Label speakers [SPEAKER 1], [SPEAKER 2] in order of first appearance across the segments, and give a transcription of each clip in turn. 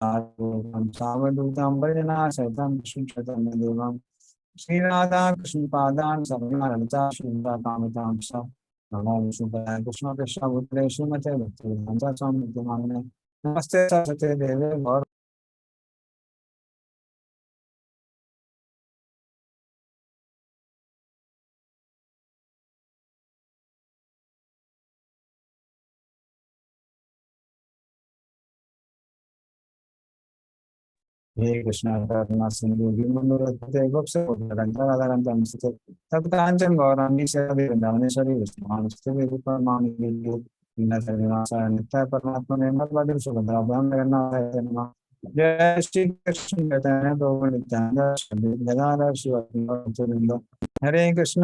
[SPEAKER 1] सावधूतं भजनाशतं कृष्णचैतन्य देवं श्रीराधा कृष्ण पादान सगना ललिता श्रीदा कामितां स नमो विष्णुपदाय कृष्ण कृष्ण भूतले श्रीमते भक्तिवेदांत स्वामी विद्यमाने नमस्ते सरस्वते देवे गौर हे कृष्ण करुणा सिंधु दीनबंधुरते गोपसुरंतराधारंतं सुते तत्कांचन गौरांगी शरदे वृंदावनेश्वरी विष्णुमानुस्तुते रूपमानि नित्य नित्य परमात्मा ने मत सुभद्रा जगन्नाथ नमः जय श्री कृष्ण चैतन्य प्रभु नित्यानंद श्री गदाधर शिव हरे कृष्ण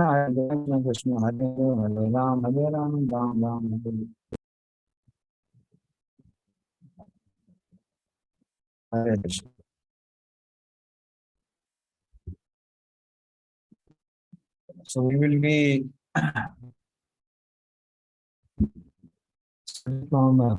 [SPEAKER 1] कृष्ण हरे राम राम हरे Krishna. So we will be from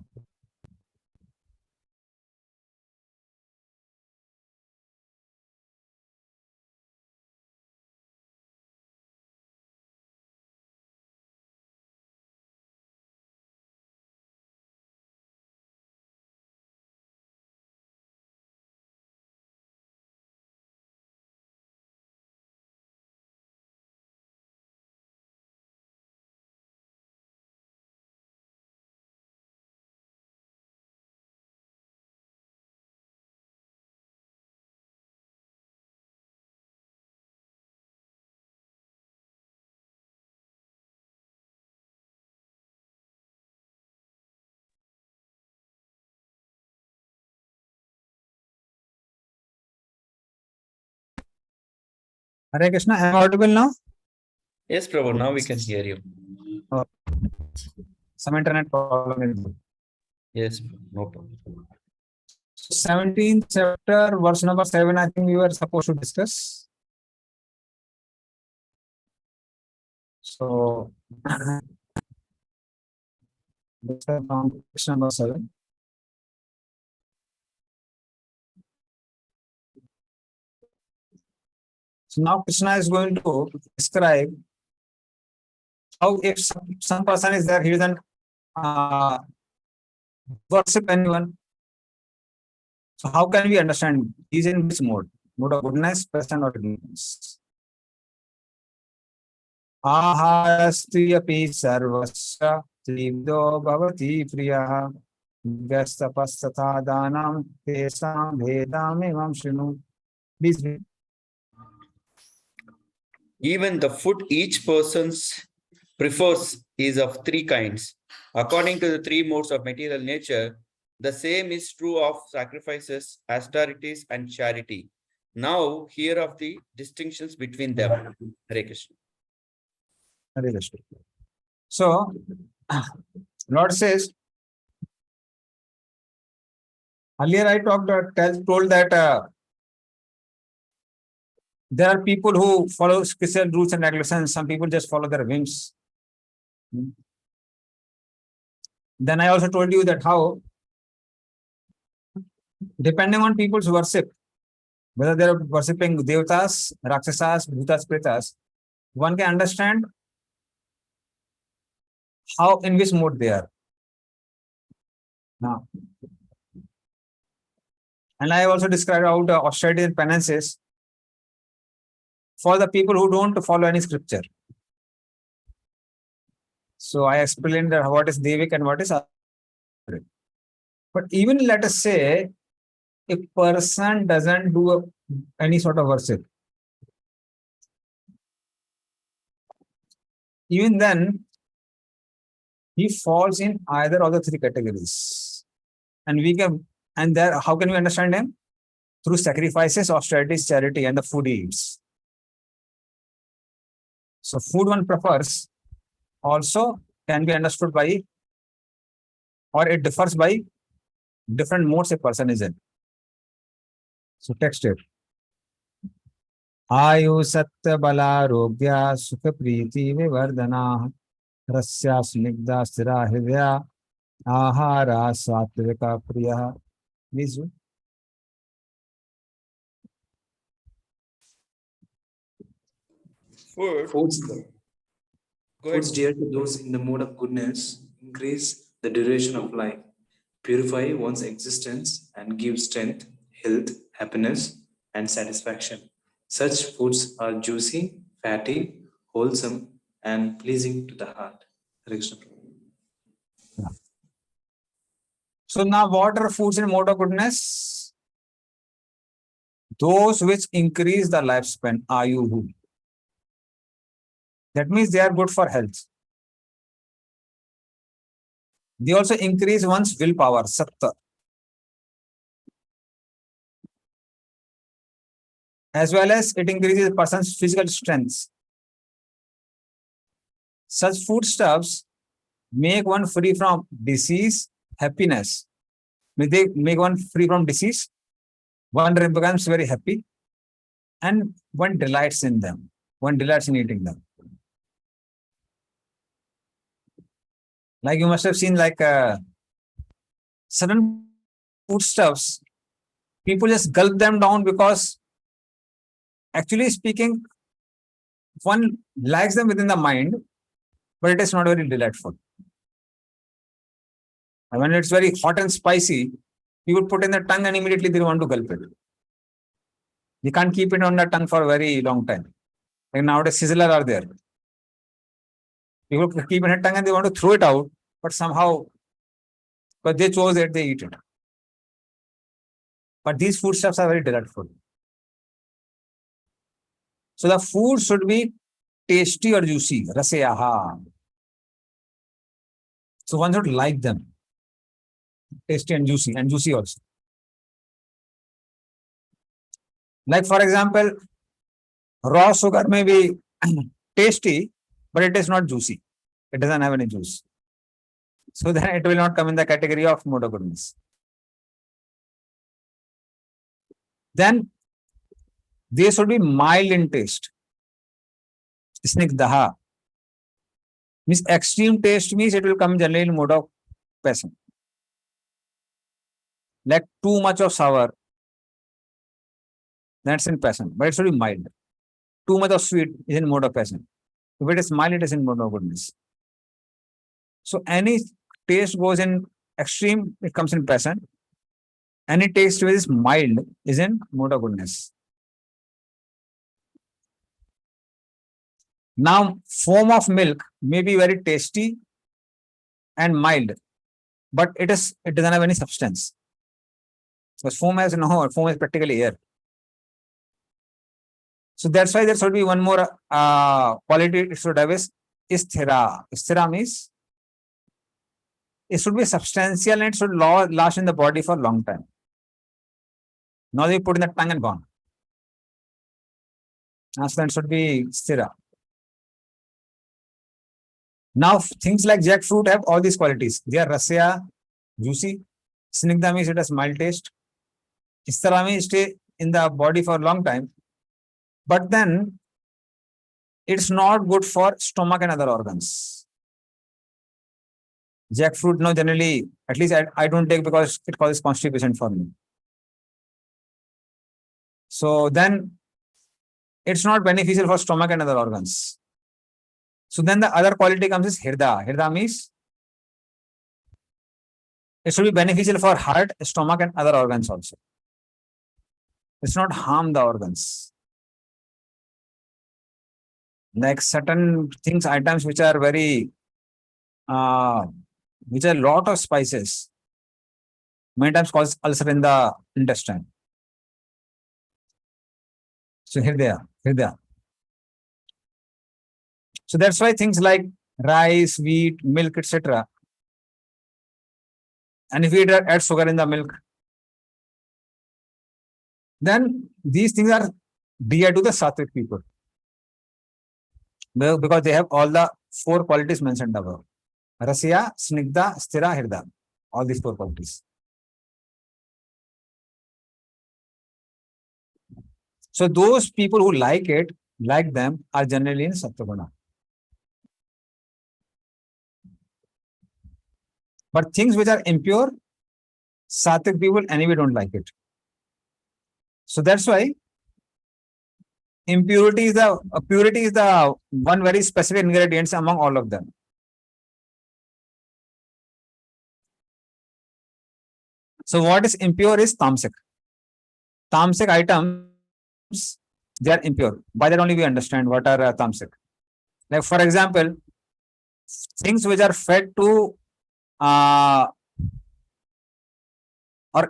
[SPEAKER 1] Hare Krishna. Am I audible now?
[SPEAKER 2] Yes, Prabhu. Now we can hear you.
[SPEAKER 1] Oh, some internet problem.
[SPEAKER 2] Yes, no problem.
[SPEAKER 1] 17th chapter, verse number 7, I think we were supposed to discuss. So, this is from question number 7. So now Krishna is going to describe how if some person is there, he doesn't worship anyone. So how can we understand he is in which mode? Mode of goodness, passion, or goodness? आहारस्त्रियपि सर्वस्य त्रिविधो भवति प्रियः व्यस्तपस्तथा दानं तेषां भेदामिमं शृणु. Please read.
[SPEAKER 2] Even the food each person prefers is of three kinds. According to the three modes of material nature, the same is true of sacrifices, austerities, and charity. Now, hear of the distinctions between them. Hare Krishna.
[SPEAKER 1] Hare Krishna. So, Lord says, earlier I told that there are people who follow special rules and regulations. Some people just follow their whims. Then I also told you that how, depending on people's worship, whether they are worshipping devatas, rakshasas, bhutas, pretas, one can understand how in which mode they are. Now, and I also described how the austerity and penances for the people who don't follow any scripture. So I explained that what is Devik and what is Asuric. But even let us say a person doesn't do any sort of worship, even then he falls in either of the three categories. And there how can we understand him? Through sacrifices, austerities, charity, and the food he eats. So food one prefers also can be understood by, or it differs by different modes a person is in. So text it. आयु सत्य बलारोग्य सुख प्रीति विवर्धना Russia Snigdha स्थिरा हृदया आहारा सात्विका प्रिय. Please.
[SPEAKER 2] Food.
[SPEAKER 3] Foods,
[SPEAKER 2] Go
[SPEAKER 3] foods
[SPEAKER 2] ahead.
[SPEAKER 3] dear to those in the mode of goodness increase the duration of life, purify one's existence, and give strength, health, happiness, and satisfaction. Such foods are juicy, fatty, wholesome, and pleasing to the heart. Hare Krishna.
[SPEAKER 1] So now what are foods in mode of goodness? Those which increase the lifespan, ayuhu. That means they are good for health. They also increase one's willpower, satta. As well as it increases a person's physical strength. Such foodstuffs make one free from disease, happiness. When they make one free from disease, one becomes very happy and one delights in them. One delights in eating them. Like you must have seen like certain foodstuffs, people just gulp them down because actually speaking, one likes them within the mind, but it is not very delightful. And when it's very hot and spicy, you would put in the tongue and immediately they want to gulp it. You can't keep it on the tongue for a very long time. Like nowadays, sizzler are there. People keep in the tongue and they want to throw it out, but somehow, because they chose it, they eat it. But these foodstuffs are very delightful. So the food should be tasty or juicy. Raseyaha. So one should like them. Tasty and juicy also. Like for example, raw sugar may be tasty, but it is not juicy. It doesn't have any juice. So then it will not come in the category of mode of goodness. Then they should be mild in taste. Snigdaha. Means extreme taste means it will come generally in mode of passion. Like too much of sour, that's in passion, but it should be mild. Too much of sweet is in mode of passion. If it is mild, it is in mode of goodness. So any taste goes in extreme, it comes in passion. Any taste which is mild is in mode of goodness. Now, foam of milk may be very tasty and mild, but it doesn't have any substance. Because foam is practically air. So that's why there should be one more quality it should have is isthira. Isthira means it should be substantial and it should last in the body for a long time. Now they put in the tongue and gone. So that should be sthira. Now things like jackfruit have all these qualities. They are rasya, juicy. Snigdha means it has mild taste. Isthira means stay in the body for a long time. But then it's not good for stomach and other organs. Jackfruit now generally, at least I don't take because it causes constipation for me. So then it's not beneficial for stomach and other organs. So then the other quality comes is hirda. Hirda means it should be beneficial for heart, stomach and other organs also. It's not harm the organs. Like certain things, items which are very, which are a lot of spices, many times cause ulcer in the intestine. So here they are. So that's why things like rice, wheat, milk, etc. And if we add sugar in the milk, then these things are dear to the sattvic people. Because they have all the four qualities mentioned above. Rasya, snigdha, sthira, hirda. All these four qualities. So those people who like them, are generally in Sattva-guna. But things which are impure, sattvic people anyway don't like it. So that's why Impurity is the purity is the one very specific ingredients among all of them. So what is impure is tamasic. Tamasic items, they are impure. By that only we understand what are tamasic. Like for example, things which are fed to or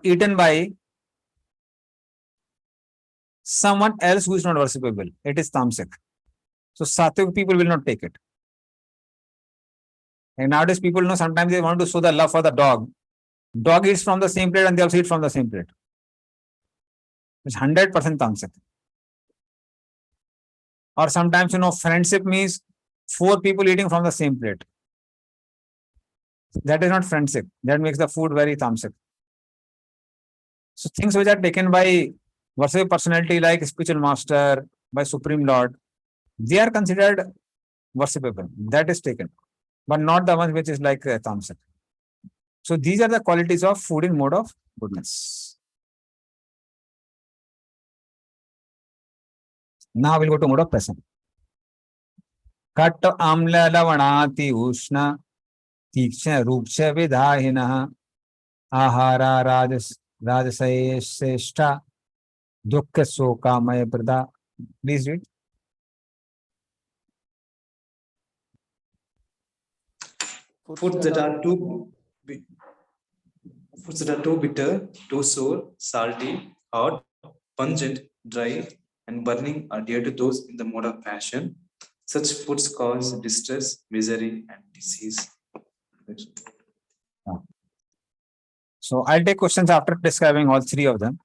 [SPEAKER 1] eaten by someone else who is not worshipable, it is tamasic. So sattvic people will not take it. And nowadays people know sometimes they want to show the love for the dog. Dog eats from the same plate and they also eat from the same plate. It's 100% tamasic. Or sometimes, friendship means 4 people eating from the same plate. That is not friendship. That makes the food very tamasic. So things which are taken by worship personality like spiritual master, by Supreme Lord, they are considered worshipable. That is taken. But not the one which is like tamasic. So these are the qualities of food in mode of goodness. Now we'll go to mode of passion. Kat amla lavanati ushna tiksha rupsha vidahina ahara rajasaye seshta dukkha soka maya prada. Please read.
[SPEAKER 3] Foods that are too bitter, too sour, salty, hot, pungent, dry, and burning are dear to those in the mode of passion. Such foods cause distress, misery, and disease.
[SPEAKER 1] So I'll take questions after describing all 3 of them.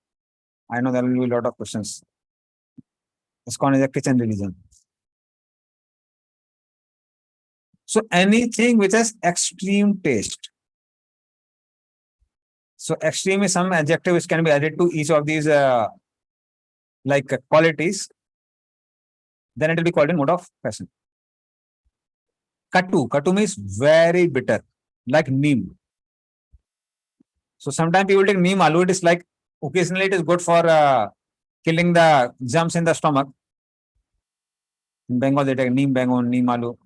[SPEAKER 1] I know there will be a lot of questions. ISKCON is a kitchen religion. So anything which has extreme taste. So extreme is some adjective which can be added to each of these qualities. Then it will be called in mode of passion. Katu. Katu means very bitter, like neem. So sometimes people take neem aloo. It is like occasionally it is good for killing the germs in the stomach. In Bengal they take neem bangon, neem aloo.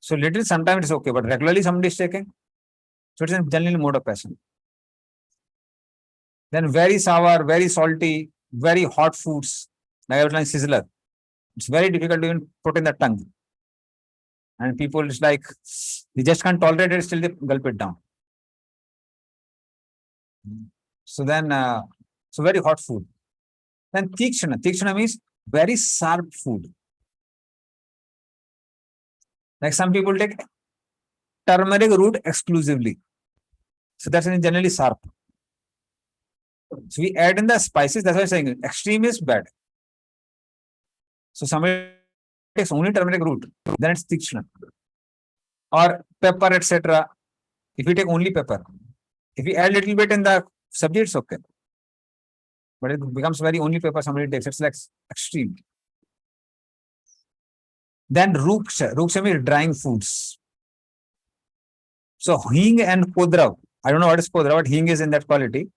[SPEAKER 1] So little sometimes it's okay, but regularly somebody is taking. So it's generally mode of passion. Then very sour, very salty, very hot foods, like sizzler. It's very difficult to even put in the tongue. And people, it's like, they just can't tolerate it, still they gulp it down. So then, so very hot food. Then tikshana. Tikshana means very sharp food. Like some people take turmeric root exclusively. So that's generally sharp. So we add in the spices, that's why I'm saying extreme is bad. So somebody takes only turmeric root, then it's tikshana. Or pepper, etc. If you take only pepper, if you add little bit in the sabji, it's okay. But it becomes very only pepper somebody takes, it's like extreme. Then ruksha. Ruksha means drying foods. So hing and kodrav. I don't know what is kodrav, but hing is in that quality.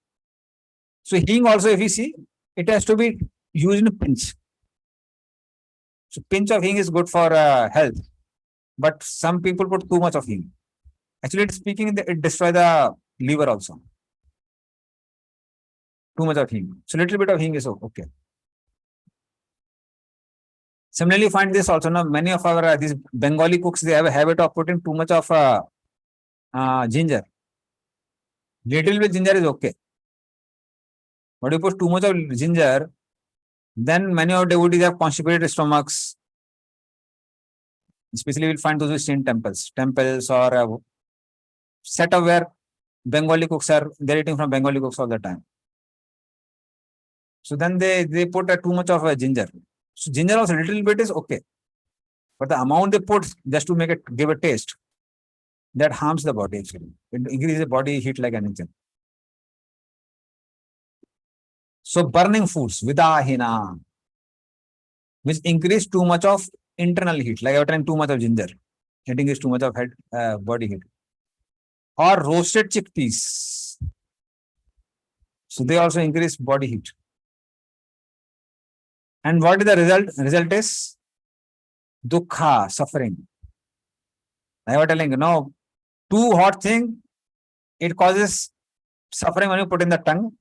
[SPEAKER 1] So hing also, if you see, it has to be used in a pinch. So pinch of hing is good for health. But some people put too much of hing. Actually, it's speaking, it destroys the liver also. Too much of hing. So little bit of hing is okay. Similarly, find this also. Now, many of our these Bengali cooks, they have a habit of putting too much of ginger. Little bit ginger is okay. But you put too much of ginger, then many of devotees have constipated stomachs. Especially, we'll find those who stay in temples or set up where Bengali cooks they're eating from Bengali cooks all the time. So then they put too much of ginger. So ginger also little bit is okay. But the amount they put just to make it give a taste, that harms the body actually. It increases the body heat like anything. So burning foods, vidahina, which increase too much of internal heat, like every time too much of ginger. It increases too much of body heat. Or roasted chickpeas. So they also increase body heat. And what is the result? Result is dukkha, suffering. I was telling you, no, too hot thing, it causes suffering when you put in the tongue.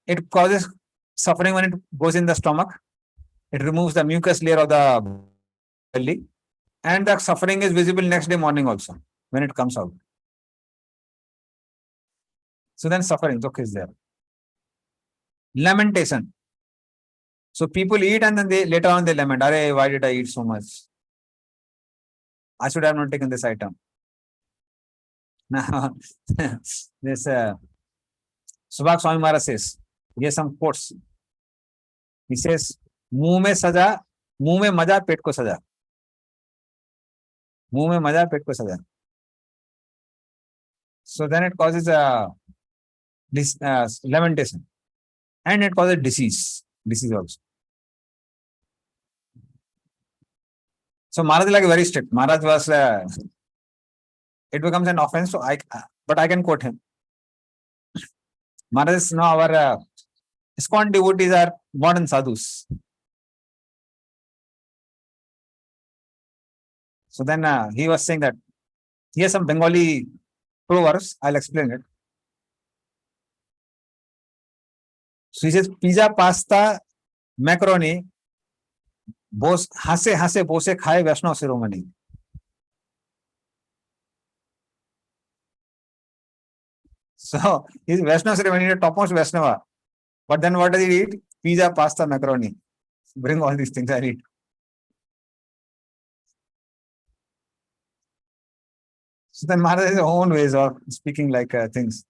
[SPEAKER 1] It causes suffering when it goes in the stomach. It removes the mucus layer of the belly. And the suffering is visible next day morning also when it comes out. So then suffering, dukkha is there. Lamentation. So people eat and then they later on they lament, "Arey, why did I eat so much? I should have not taken this item." Now, this Subhak Swami Maharaj says, he has some quotes. He says, मुंह में सजा, मुंह में मजा, पेट को सजा. मुंह में मजा, पेट को सजा. So then it causes this lamentation, and it causes disease also. So Maharaj is like very strict. Maharaj was, it becomes an offense. So but I can quote him. Maharaj is now our ISKCON devotees are modern sadhus. So then he was saying that he has some Bengali proverbs. I'll explain it. So he says, pizza, pasta, macaroni, Bose हंसे हंसे बोसे खाए वैष्णव शिरोमणि. So he's Vaishnava Shiromani, topmost Vaishnava. But then what does he eat? Pizza, pasta, macaroni. Bring all these things I eat. So then Maharaj has his own ways of speaking like things.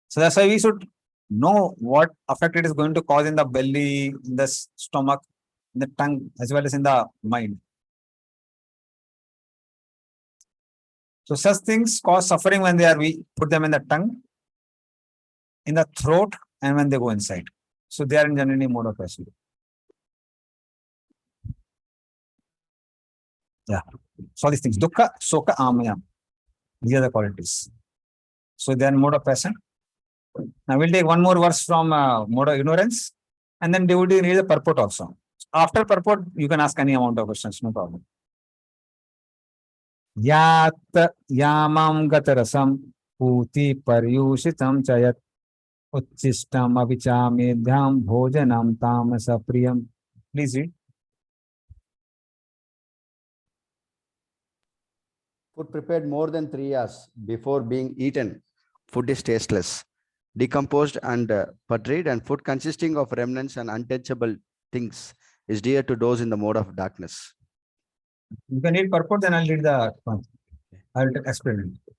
[SPEAKER 1] So that's why we should know what effect it is going to cause in the belly, in the stomach, in the tongue, as well as in the mind. So such things cause suffering when we put them in the tongue, in the throat, and when they go inside. So they are in generally mode of passion. Yeah. So these things, dukkha, soka, amaya. These are the qualities. So they are in mode of passion. Now we'll take one more verse from mode of ignorance, and then devotee read the purport also. After purport, you can ask any amount of questions, no problem. Yat yamam gatarasam puti paryushitam chayat uchistam avichamedhyam bhojanam tamasa priyam. Please read.
[SPEAKER 4] Food prepared more than 3 hours before being eaten, food is tasteless, decomposed and putrid, and food consisting of remnants and untouchable things is dear to those in the mode of darkness.
[SPEAKER 1] You can read purport, then I'll read the. I'll explain it.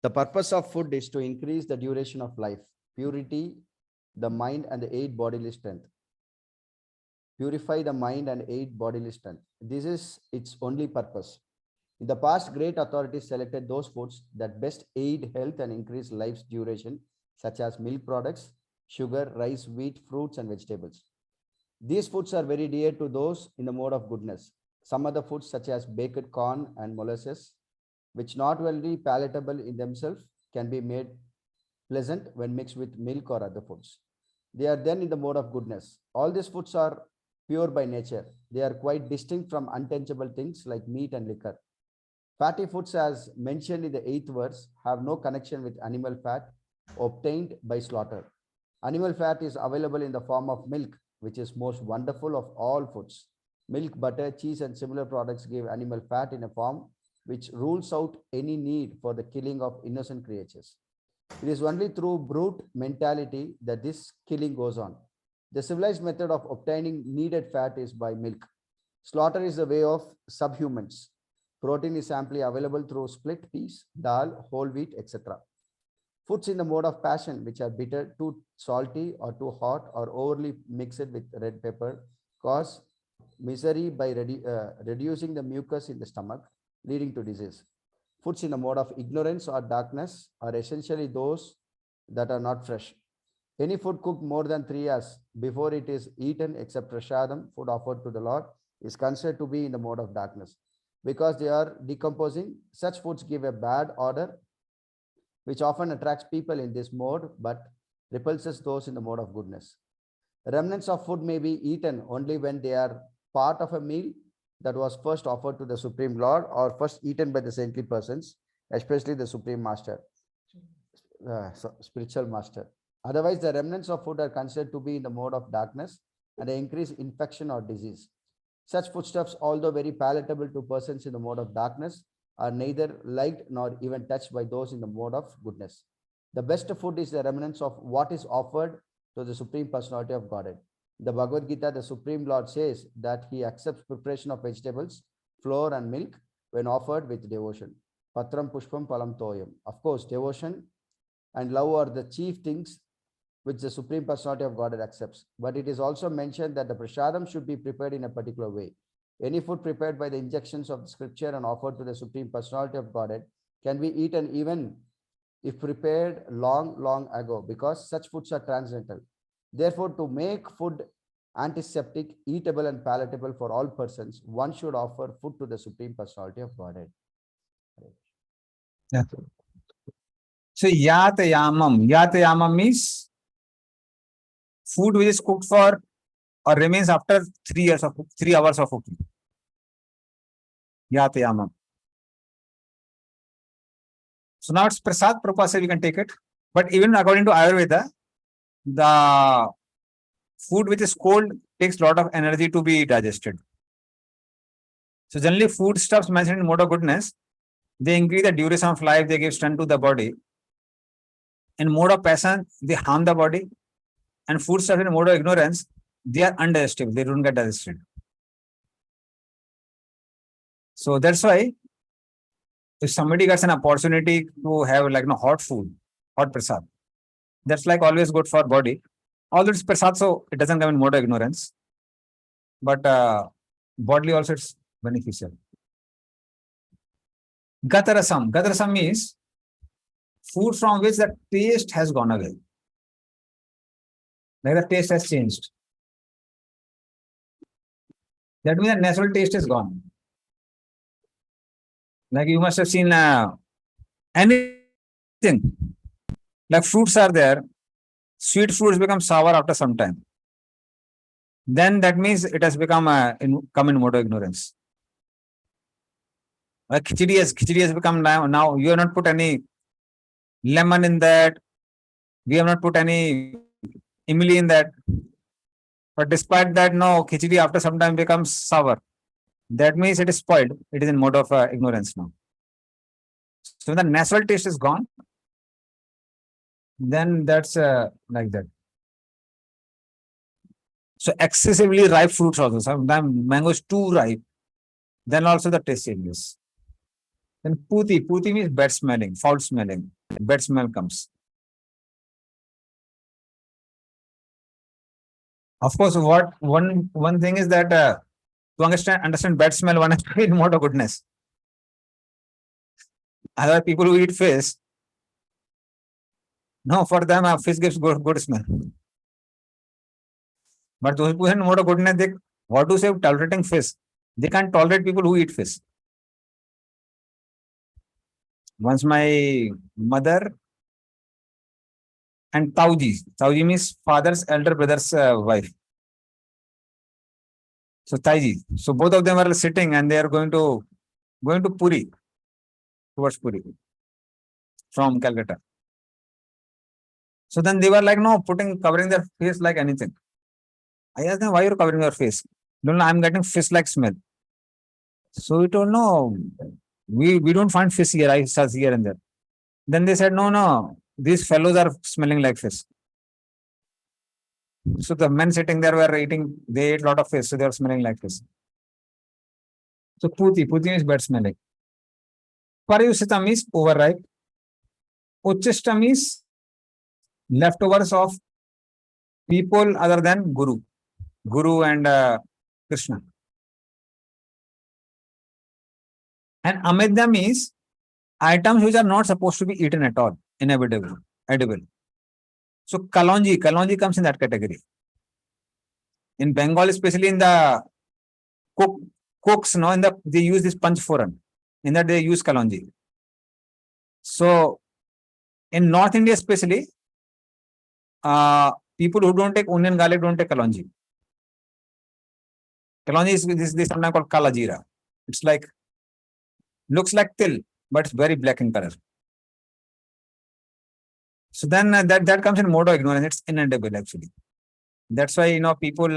[SPEAKER 4] The purpose of food is to increase the duration of life, purity, the mind, and aid bodily strength. Purify the mind and aid bodily strength. This is its only purpose. In the past, great authorities selected those foods that best aid health and increase life's duration, such as milk products, sugar, rice, wheat, fruits, and vegetables. These foods are very dear to those in the mode of goodness. Some other foods, such as baked corn and molasses, which not only palatable in themselves, can be made pleasant when mixed with milk or other foods. They are then in the mode of goodness. All these foods are pure by nature. They are quite distinct from untouchable things like meat and liquor. Fatty foods, as mentioned in the 8th verse, have no connection with animal fat obtained by slaughter. Animal fat is available in the form of milk, which is most wonderful of all foods. Milk, butter, cheese, and similar products give animal fat in a form which rules out any need for the killing of innocent creatures. It is only through brute mentality that this killing goes on. The civilized method of obtaining needed fat is by milk. Slaughter is the way of subhumans. Protein is amply available through split peas, dal, whole wheat, etc. Foods in the mode of passion, which are bitter, too salty, or too hot, or overly mixed with red pepper, cause misery by reducing the mucus in the stomach, leading to disease. Foods in the mode of ignorance or darkness are essentially those that are not fresh. Any food cooked more than 3 hours before it is eaten, except prashadam, food offered to the Lord, is considered to be in the mode of darkness. Because they are decomposing, such foods give a bad odor, which often attracts people in this mode, but repulses those in the mode of goodness. Remnants of food may be eaten only when they are part of a meal that was first offered to the Supreme Lord or first eaten by the saintly persons, especially the Supreme Master, spiritual master. Otherwise, the remnants of food are considered to be in the mode of darkness and they increase infection or disease. Such foodstuffs, although very palatable to persons in the mode of darkness, are neither liked nor even touched by those in the mode of goodness. The best food is the remnants of what is offered to the Supreme Personality of Godhead. In the Bhagavad Gita, the Supreme Lord says that he accepts preparation of vegetables, flour and milk when offered with devotion. Patram pushpam palam toyam. Of course, devotion and love are the chief things which the Supreme Personality of Godhead accepts. But it is also mentioned that the prasadam should be prepared in a particular way. Any food prepared by the injections of the scripture and offered to the Supreme Personality of Godhead can be eaten even if prepared long ago, because such foods are transcendental. Therefore, to make food antiseptic, eatable and palatable for all persons, one should offer food to the Supreme Personality of Godhead.
[SPEAKER 1] Yeah. So yatayamam means food which is cooked for or remains after 3 hours of cooking. Yatayamam. So now it's prasad propasa, we can take it. But even according to Ayurveda, the food which is cold takes a lot of energy to be digested. So generally foodstuffs mentioned in mode of goodness, they increase the duration of life, they give strength to the body. In mode of passion, they harm the body. And foodstuffs in mode of ignorance, they are undigestible, they don't get digested. So that's why if somebody gets an opportunity to have like hot food, hot prasad, that's like always good for body. Although it's prasad, so it doesn't come in mode of ignorance. But bodily also it's beneficial. Gatarasam. Gatarasam means food from which the taste has gone away. Like the taste has changed. That means the natural taste is gone. Like you must have seen anything. Like fruits are there. Sweet fruits become sour after some time. Then that means it has become come in mode of ignorance. Like khichdi has become now you have not put any lemon in that. We have not put any imli in that. But despite that, no, khichdi after some time becomes sour. That means it is spoiled. It is in mode of ignorance now. So when the natural taste is gone, then that's like that. So excessively ripe fruits also. Sometimes mango is too ripe. Then also the taste changes. Then puti means bad smelling, foul smelling. Bad smell comes. Of course, what one thing is that to understand bad smell, one has to be in mode of goodness. Other people who eat fish, no, for them fish gives good smell. But those who are in mode of goodness, they what to say tolerating fish. They can't tolerate people who eat fish. Once my mother and Tauji means father's elder brother's wife. So Taiji. So both of them are sitting and they are going to Puri, towards Puri from Calcutta. So then they were like, no, covering their face like anything. I asked them, why you're covering your face? No, I'm getting fish-like smell. So we told, no, we don't find fish here. I searched here and there. Then they said, no, these fellows are smelling like fish. So the men sitting there were eating, they ate a lot of fish, so they were smelling like fish. So puti is bad smelling. Parayusita means overripe. Uchishta means leftovers of people other than Guru and Krishna. And amedya means items which are not supposed to be eaten at all, inevitable, edible. So kalonji comes in that category. In Bengal, especially in the cooks, they use this panch foran. In that they use kalonji. So in North India especially, people who don't take onion garlic don't take kalonji. Kalonji is this sometimes called kala jeera. It's like, looks like til, but it's very black in color. So then that comes in mode of ignorance. It's inedible actually. That's why, people,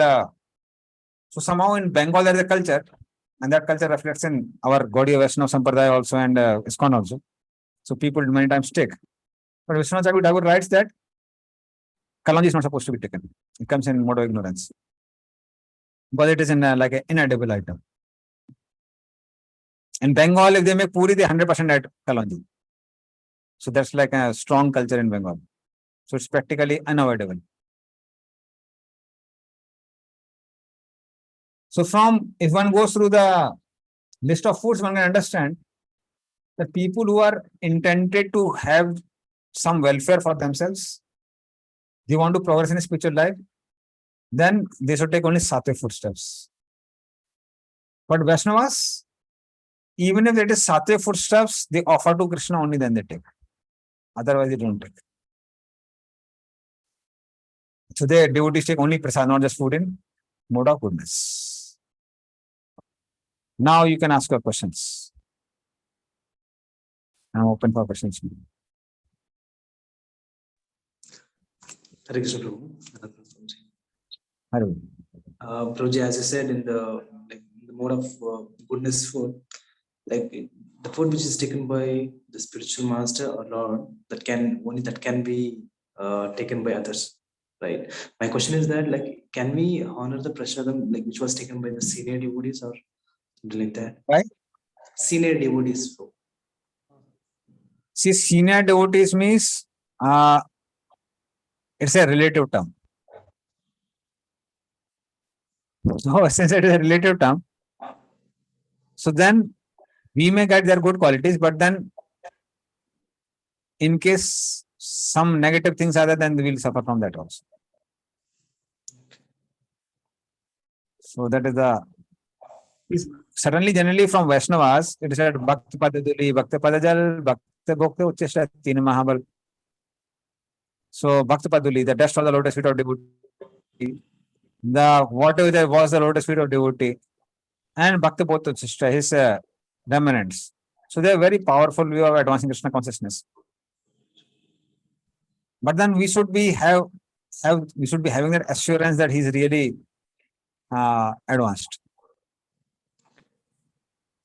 [SPEAKER 1] so somehow in Bengal there is a culture, and that culture reflects in our Gaudiya Vaishnava Sampradaya also, and ISKCON also. So people many times take. But Vishwanath Chakravarti Thakur writes that kalonji is not supposed to be taken. It comes in mode of ignorance. Because it is in like an inedible item. In Bengal, if they make puri, they 100% add kalonji. So that's like a strong culture in Bengal. So it's practically unavoidable. So if one goes through the list of foods, one can understand that people who are intended to have some welfare for themselves, they want to progress in a spiritual life, then they should take only sattvic foodstuffs. But Vaishnavas, even if it is sattvic foodstuffs, they offer to Krishna, only then they take. Otherwise, they don't take. So their devotees take only prasad, not just food in mode of goodness. Now you can ask your questions. I'm open for questions.
[SPEAKER 3] Hare Krishna, Prabhu.
[SPEAKER 1] Hare.
[SPEAKER 3] Prabhuji, as you said, in the mode of goodness food, like the food which is taken by the spiritual master or Lord, that can be taken by others, right? My question is that, like, can we honor the prasadam which was taken by the senior devotees or something like that?
[SPEAKER 1] Right?
[SPEAKER 3] Senior devotees.
[SPEAKER 1] See, senior devotees means it's a relative term. So since it is a relative term, so then we may get their good qualities, but then in case some negative things are there, then we will suffer from that also. So that is certainly generally from Vaishnavas, it is said Bhakti Padaduli, Bhakti Padajal, Bhakti Bhakti Ucheshta Teen Mahabal. So Bhakti Paduli, the dust of the lotus feet of devotee, whatever there was the lotus feet of devotee, and Bhakti Bhakti Ucheshta, his remnants. So they are very powerful way of advancing Krishna consciousness. But then we should be having that assurance that he is really advanced.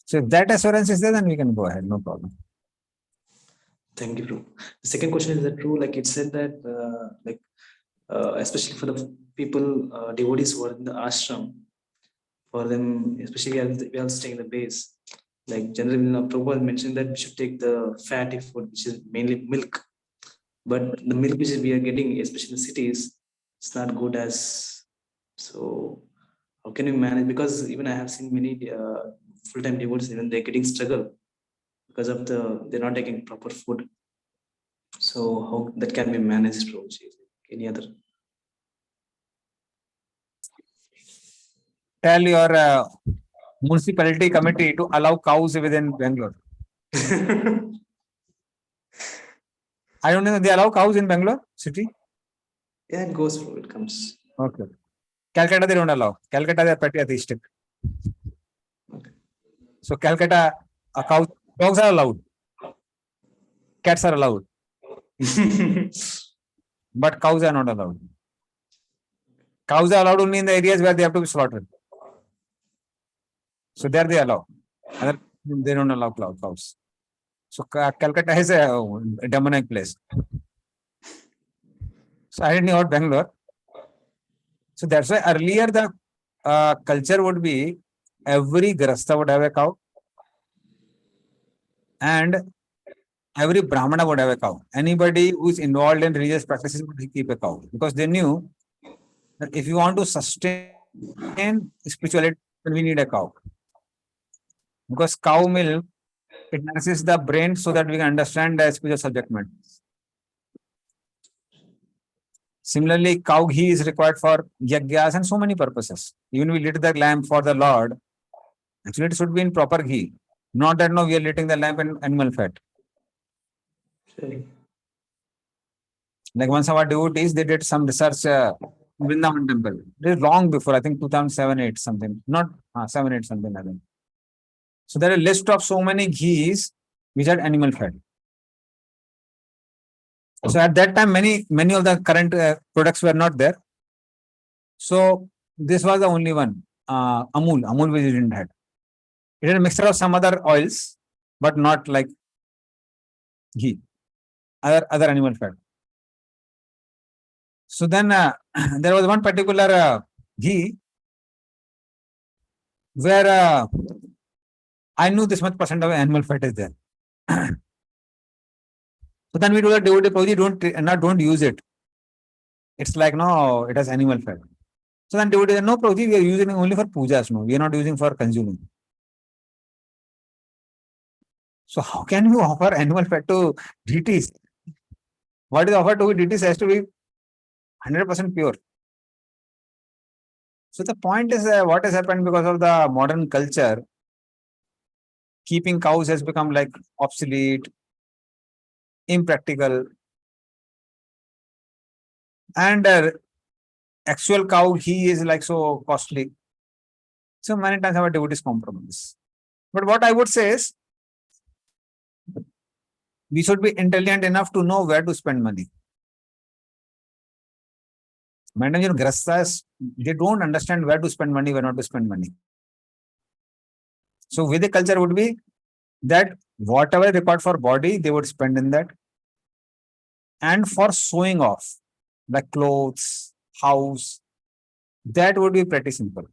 [SPEAKER 1] So if that assurance is there, then we can go ahead, no problem.
[SPEAKER 3] Thank you, bro. The second question is that true? Like it said that, especially for the people, devotees who are in the ashram, for them, especially we are staying in the base. Like generally, Prabhupada mentioned that we should take the fatty food, which is mainly milk. But the milk which we are getting, especially in the cities, it's not good as. So how can we manage? Because even I have seen many full-time devotees, even they're getting struggle because of they're not taking proper food. So how that can be managed, Prabhuji? Any other?
[SPEAKER 1] Tell your municipality committee to allow cows within Bangalore. I don't know, they allow cows in Bangalore city?
[SPEAKER 3] Yeah, it goes through, it comes.
[SPEAKER 1] Okay. Calcutta, they don't allow. Calcutta, they are pretty atheistic.
[SPEAKER 3] Okay.
[SPEAKER 1] So Calcutta, dogs are allowed. Cats are allowed. But cows are not allowed. Cows are allowed only in the areas where they have to be slaughtered. So there they allow. They don't allow cows. So Calcutta is a demonic place. So I didn't know about Bangalore. So that's why earlier the culture would be every Grasta would have a cow and every Brahmana would have a cow. Anybody who is involved in religious practices would keep a cow because they knew that if you want to sustain spirituality, then we need a cow. Because cow milk, it nourishes the brain so that we can understand the spiritual subject matter. Similarly, cow ghee is required for yagyas and so many purposes. Even we lit the lamp for the Lord, actually it should be in proper ghee. Not that no, we are lighting the lamp in animal fat.
[SPEAKER 3] Sure.
[SPEAKER 1] Like once our devotees, they did some research in Vrindavan temple. It is long before, I think 2007, 8 something. Not 7, 8 something, I think. So there are a list of so many ghees which are animal fat. So at that time, many of the current products were not there. So this was the only one. Amul we didn't have. It had a mixture of some other oils, but not like ghee, other animal fat. So then there was one particular ghee where I knew this much percent of animal fat is there. So then we do the devotee, Prabhuji, don't use it. It's like, no, it has animal fat. So then devotee said, no, Prabhuji, we are using it only for pujas, no, we are not using for consuming. So how can you offer animal fat to deities? What is offered to deities has to be 100% pure. So the point is what has happened because of the modern culture, keeping cows has become like obsolete, impractical, and actual cow ghee is like so costly. So many times our devotees compromise. But what I would say is, we should be intelligent enough to know where to spend money. Madam, grastas, they don't understand where to spend money, where not to spend money. So Vedic culture would be that whatever required for body, they would spend in that. And for showing off, like clothes, house, that would be pretty simple.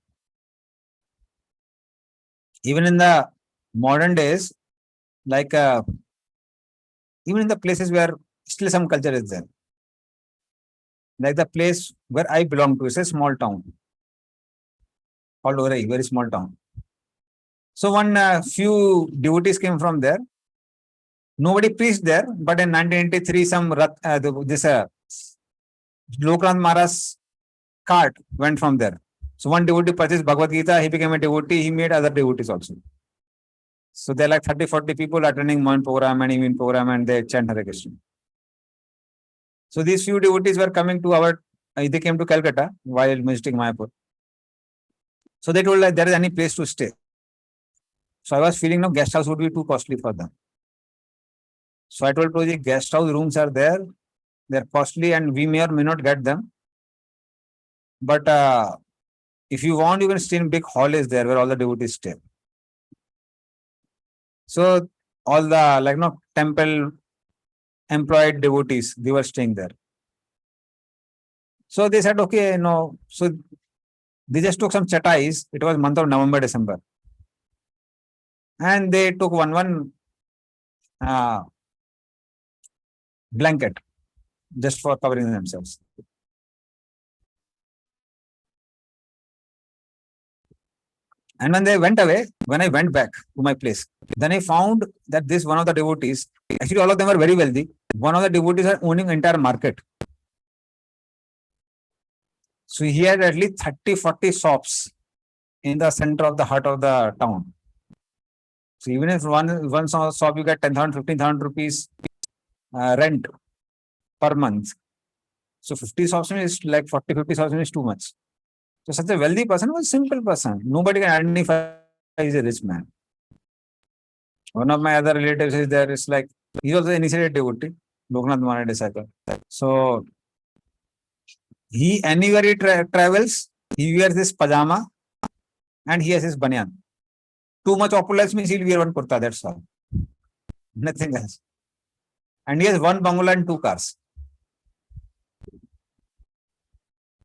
[SPEAKER 1] Even in the modern days, like even in the places where still some culture is there. Like the place where I belong to, is a small town called Orai, very small town. So one few devotees came from there. Nobody preached there, but in 1983, this Loknath Maharaj's cart went from there. So one devotee purchased Bhagavad Gita, he became a devotee, he made other devotees also. So there are like 30-40 people attending morning program and evening program, and they chant Hare Krishna. So these few devotees were coming to they came to Calcutta while visiting Mayapur. So they told like there is any place to stay. So I was feeling no guest house would be too costly for them. So I told Prabhuji, guest house rooms are there, they're costly and we may or may not get them. But if you want, you can stay in big hall is there where all the devotees stay. So all the temple employed devotees, they were staying there. So they said, okay, no. So they just took some chatais. It was month of November, December. And they took one blanket just for covering themselves. And when they went away, when I went back to my place, then I found that this one of the devotees, actually all of them are very wealthy. One of the devotees are owning entire market. So he had at least 30-40 shops in the center of the heart of the town. So even if one shop you get 10,000, 15,000 rupees rent per month. So 50 shops is like 40, 50 shops is too much. So such a wealthy person was a simple person. Nobody can identify as a rich man. One of my other relatives is there. It's like, he's also initiated devotee, Loknath Maharaj disciple. So he anywhere he travels, he wears this pajama and he has his banyan. Too much opulence means he'll wear one kurta, that's all. Nothing else. And he has one bungalow and 2 cars.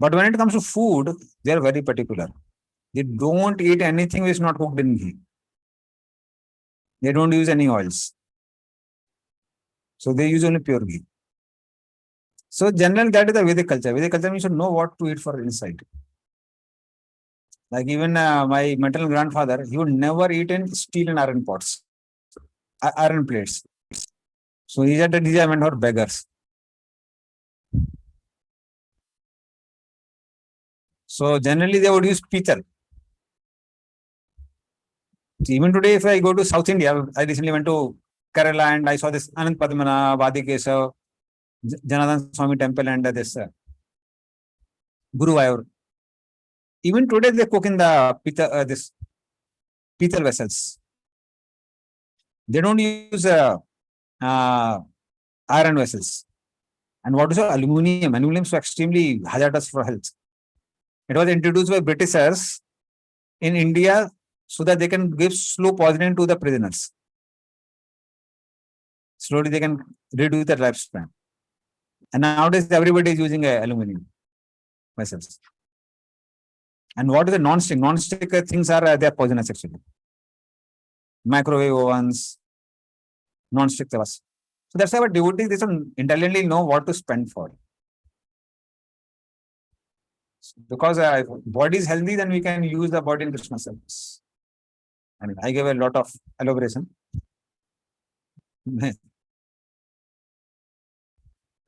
[SPEAKER 1] But when it comes to food, they are very particular. They don't eat anything which is not cooked in ghee. They don't use any oils. So they use only pure ghee. So generally that is the Vedic culture. Vedic culture means you should know what to eat for inside. Like even my maternal grandfather, he would never eat in steel and iron pots, iron plates. So he said that these are meant for beggars. So generally they would use pital. So even today, if I go to South India, I recently went to Kerala and I saw this Anand Padmana, Vadi Kesav. Janardhan Swami temple and this Guruvayur. Even today they cook in the this pital vessels. They don't use iron vessels. And what is aluminium? Aluminium is so extremely hazardous for health. It was introduced by Britishers in India so that they can give slow poisoning to the prisoners. Slowly they can reduce their lifespan. And nowadays everybody is using aluminium vessels. And what is the non-stick? Non-stick things are they are poisonous actually. Microwave ovens, non-stick tavas. So that's why our devotees they should intelligently know what to spend for. Because body is healthy, then we can use the body in Krishna service. I mean, I gave a lot of elaboration.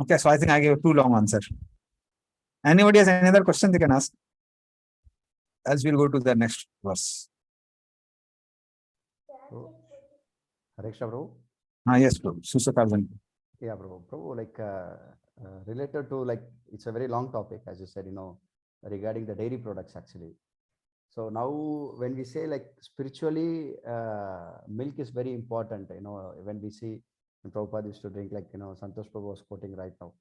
[SPEAKER 1] Okay, so I think I gave a too long answer. Anybody has any other question they can ask? Else we'll go to the next verse.
[SPEAKER 4] Hare Krishna, Prabhu.
[SPEAKER 1] Yes, Prabhu. Susakarjan.
[SPEAKER 4] Yeah, Prabhu, like related to like, it's a very long topic, as you said, regarding the dairy products actually. So now when we say like spiritually, milk is very important, when we see Prabhupada used to drink, like, Santosh Prabhu was quoting right now.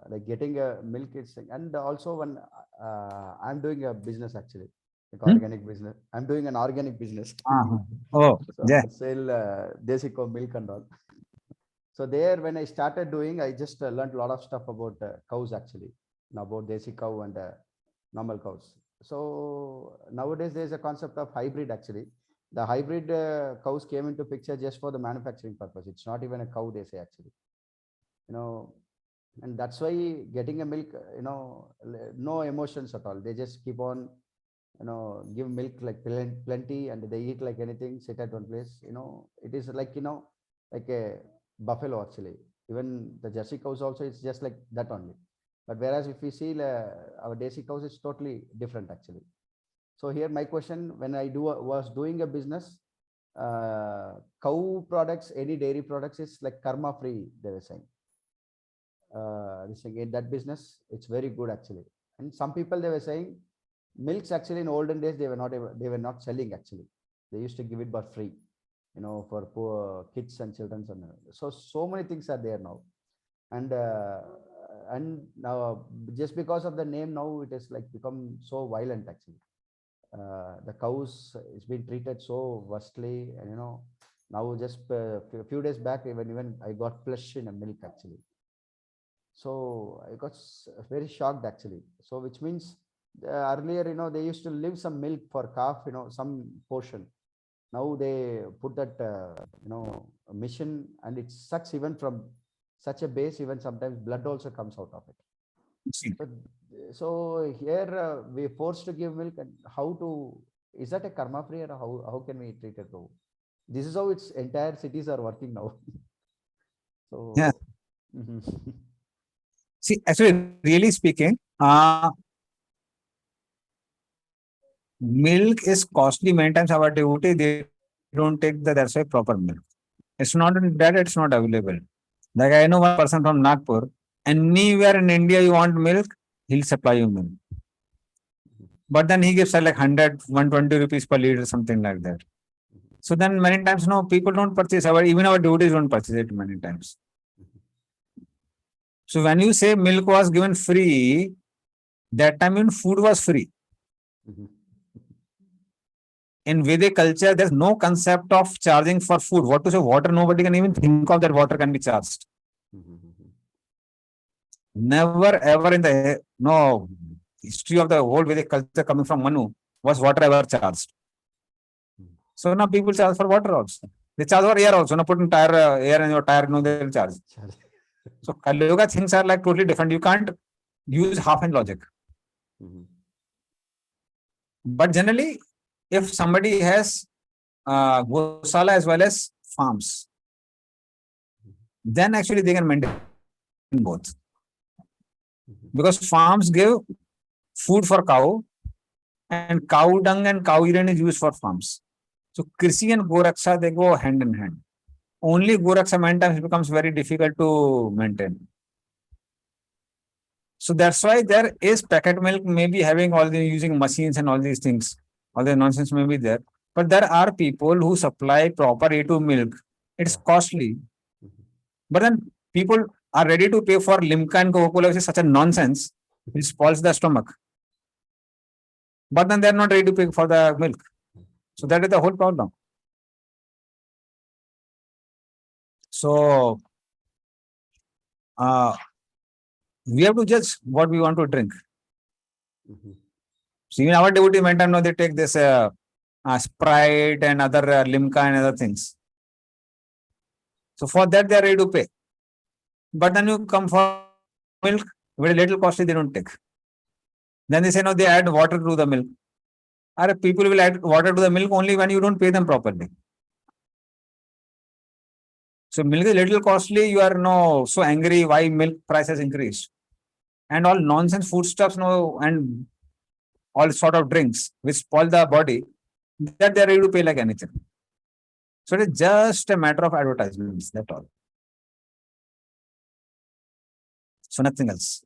[SPEAKER 4] Like getting a milk is, and also when I'm doing a business actually, like organic business. I'm doing an organic business.
[SPEAKER 1] Oh,
[SPEAKER 4] so
[SPEAKER 1] yeah.
[SPEAKER 4] I sell desi cow milk and all. So there, when I started doing, I just learned a lot of stuff about cows actually, about desi cow and normal cows. So nowadays there's a concept of hybrid actually. The hybrid cows came into picture just for the manufacturing purpose. It's not even a cow, they say actually, and that's why getting a milk, no emotions at all. They just keep on, give milk like plenty, and they eat like anything, sit at one place. It is like, like a buffalo actually. Even the Jersey cows also, it's just like that only. But whereas if we see our desi cows, it's totally different actually. So here my question, when I was doing a business, cow products, any dairy products is like karma free, they were saying. This thing in that business, it's very good actually. And some people, they were saying milks actually in olden days, they were not selling actually. They used to give it but free, for poor kids and children. And so many things are there now. And now just because of the name, now it is like become so violent actually. The cows is being treated so worstly, and now just a few days back, even I got flesh in a milk actually. So I got very shocked actually. So which means earlier, they used to leave some milk for calf, some portion. Now they put that, a mission, and it sucks even from such a base, even sometimes blood also comes out of it. So here we forced to give milk, and is that a karma free, or how can we treat it? This is how its entire cities are working now. So
[SPEAKER 1] yeah. See, actually, really speaking, milk is costly. Many times our devotee, they don't take that's why proper milk. It's not that it's not available. Like I know one person from Nagpur, anywhere in India you want milk, he'll supply you milk. But then he gives like 100, 120 rupees per liter, something like that. So then many times, people don't purchase, even our devotees don't purchase it many times. So when you say milk was given free, that time even food was free. In Vedic culture, there's no concept of charging for food. What to say water, nobody can even think of that water can be charged. Never ever in the history of the whole Vedic culture coming from Manu was water ever charged. So now people charge for water also. They charge for air also. Now put in air in your tire, they'll charge. So Kali Yuga things are like totally different. You can't use half-hand logic. But generally, if somebody has Gosala as well as farms, then actually they can maintain both. Because farms give food for cow, and cow dung and cow urine is used for farms. So Krishi and Goraksha, they go hand in hand. only Goraksha maintenance becomes very difficult to maintain. So that's why there is packet milk may be having all the using machines and all these things. All the nonsense may be there. But there are people who supply proper A2 milk. It's costly. But then people are ready to pay for Limca and Coca-Cola, which is such a nonsense, which spoils the stomach. But then they're not ready to pay for the milk. So that is the whole problem. So we have to judge what we want to drink. So even our devotee mentor know they take this Sprite and other Limca and other things. So for that they are ready to pay. But then you come for milk, very little costly they don't take. Then they say no, they add water to the milk. Or people will add water to the milk only when you don't pay them properly. So milk is little costly, you are no so angry why milk price has increased. And all nonsense foodstuffs and all sort of drinks which spoil the body, that they are ready to pay like anything. So it is just a matter of advertisements, that's all. So nothing else.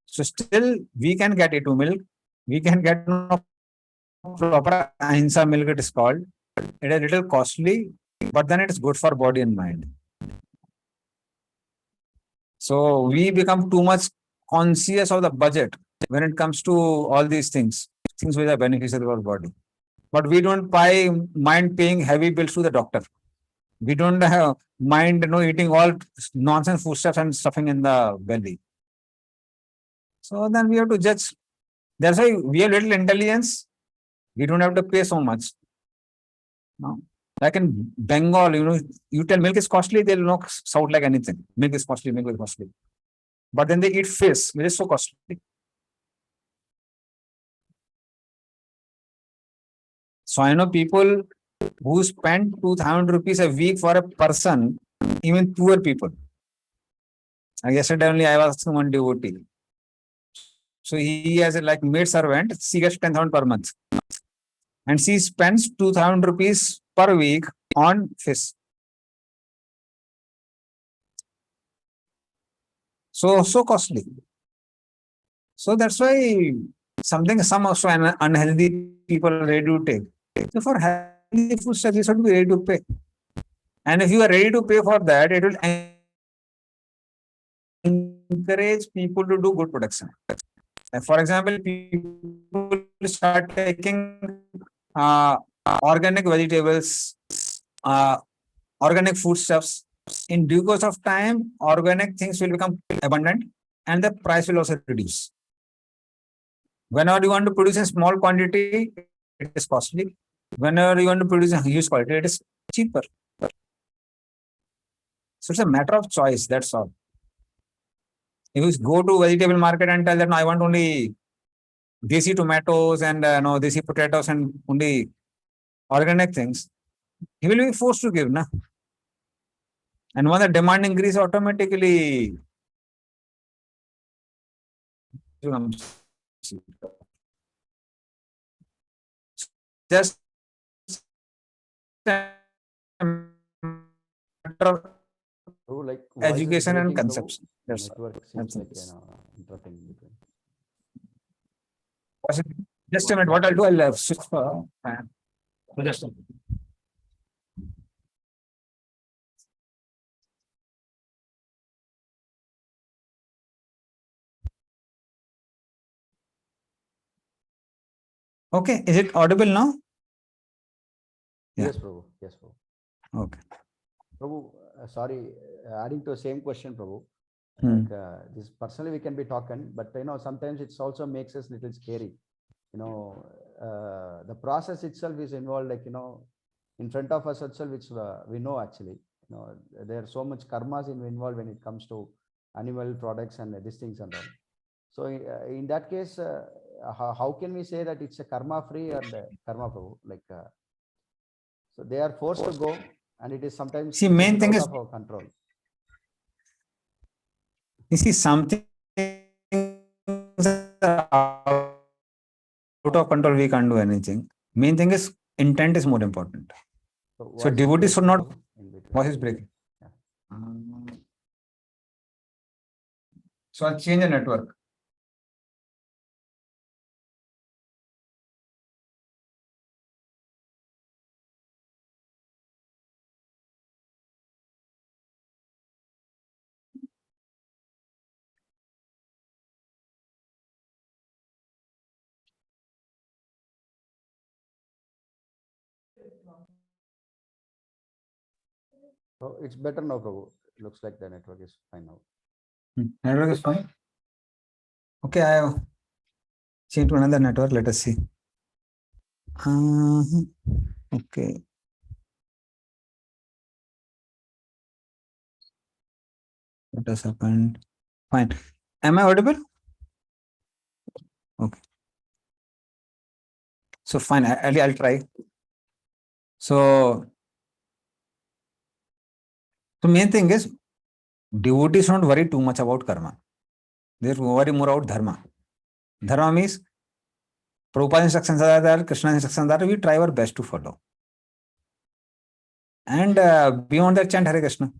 [SPEAKER 1] So still we can get A2 milk, we can get proper Ahimsa milk it is called. It is a little costly, but then it is good for body and mind. So we become too much conscious of the budget when it comes to all these things which are beneficial to our body. But we don't mind paying heavy bills to the doctor. We don't mind eating all nonsense foodstuffs and stuffing in the belly. So then we have to judge. That's why we have little intelligence. We don't have to pay so much. No. Like in Bengal, you tell milk is costly, they'll not shout like anything. Milk is costly, milk is costly. But then they eat fish, which is so costly. So I know people who spend 2,000 rupees a week for a person, even poor people. Yesterday only I was asking one devotee. So he has a maid servant, she gets 10,000 per month. And she spends 2,000 rupees per week on fish. So costly. So that's why some also unhealthy people are ready to take. So for healthy food stuff, you should be ready to pay. And if you are ready to pay for that, it will encourage people to do good production. For example, people start taking organic vegetables, organic foodstuffs. In due course of time, organic things will become abundant and the price will also reduce. Whenever you want to produce a small quantity, it is costly. Whenever you want to produce a huge quantity, it is cheaper. So it's a matter of choice, that's all. If you go to vegetable market and tell them, I want only desi tomatoes and desi potatoes and only organic things, he will be forced to give, na? And when the demand increase, automatically just
[SPEAKER 4] like
[SPEAKER 1] education and conception.
[SPEAKER 4] Network seems like interrupting between.
[SPEAKER 1] Just a minute, what I'll do, I'll switch for fan. Just a minute. Okay, is it audible now? Yeah.
[SPEAKER 4] Yes, Prabhu. Yes, Prabhu.
[SPEAKER 1] Okay.
[SPEAKER 4] Prabhu, sorry, adding to the same question, Prabhu. This personally we can be talking, but sometimes it also makes us little scary. The process itself is involved, in front of us itself, which we know actually. There are so much karmas involved when it comes to animal products and these things and all. So in that case, how can we say that it's a karma free or karma, Prabhu? So they are forced to go, and it is sometimes
[SPEAKER 1] main thing is
[SPEAKER 4] out of our control.
[SPEAKER 1] You see, something out of control, we can't do anything. Main thing is intent is more important. So devotees should not Voice is breaking. So I'll change the network.
[SPEAKER 4] Oh, it's better now, Prabhu. Looks like the network is fine now.
[SPEAKER 1] Network is fine. Okay, I have changed to another network. Let us see. Okay. What has happened? Fine. Am I audible? Okay. So fine. I'll try. So the main thing is devotees don't worry too much about karma. They worry more about dharma. Dharma means Prabhupada's instructions are there, Krishna's instructions are there. We try our best to follow. And beyond that, chant Hare Krishna.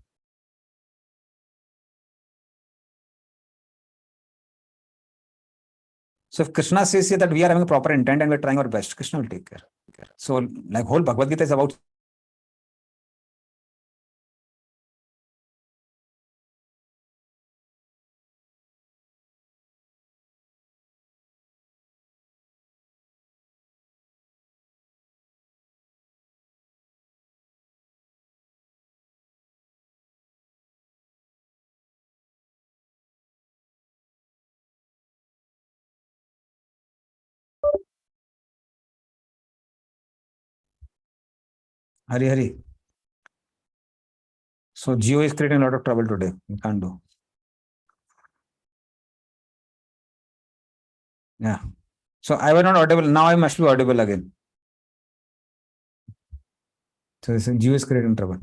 [SPEAKER 1] So if Krishna says here that we are having a proper intent and we're trying our best, Krishna will take care. So like whole Bhagavad Gita is about Hari Hari. So Geo is creating a lot of trouble today. We can't do. Yeah. So I was not audible. Now I must be audible again. So this Geo is creating trouble.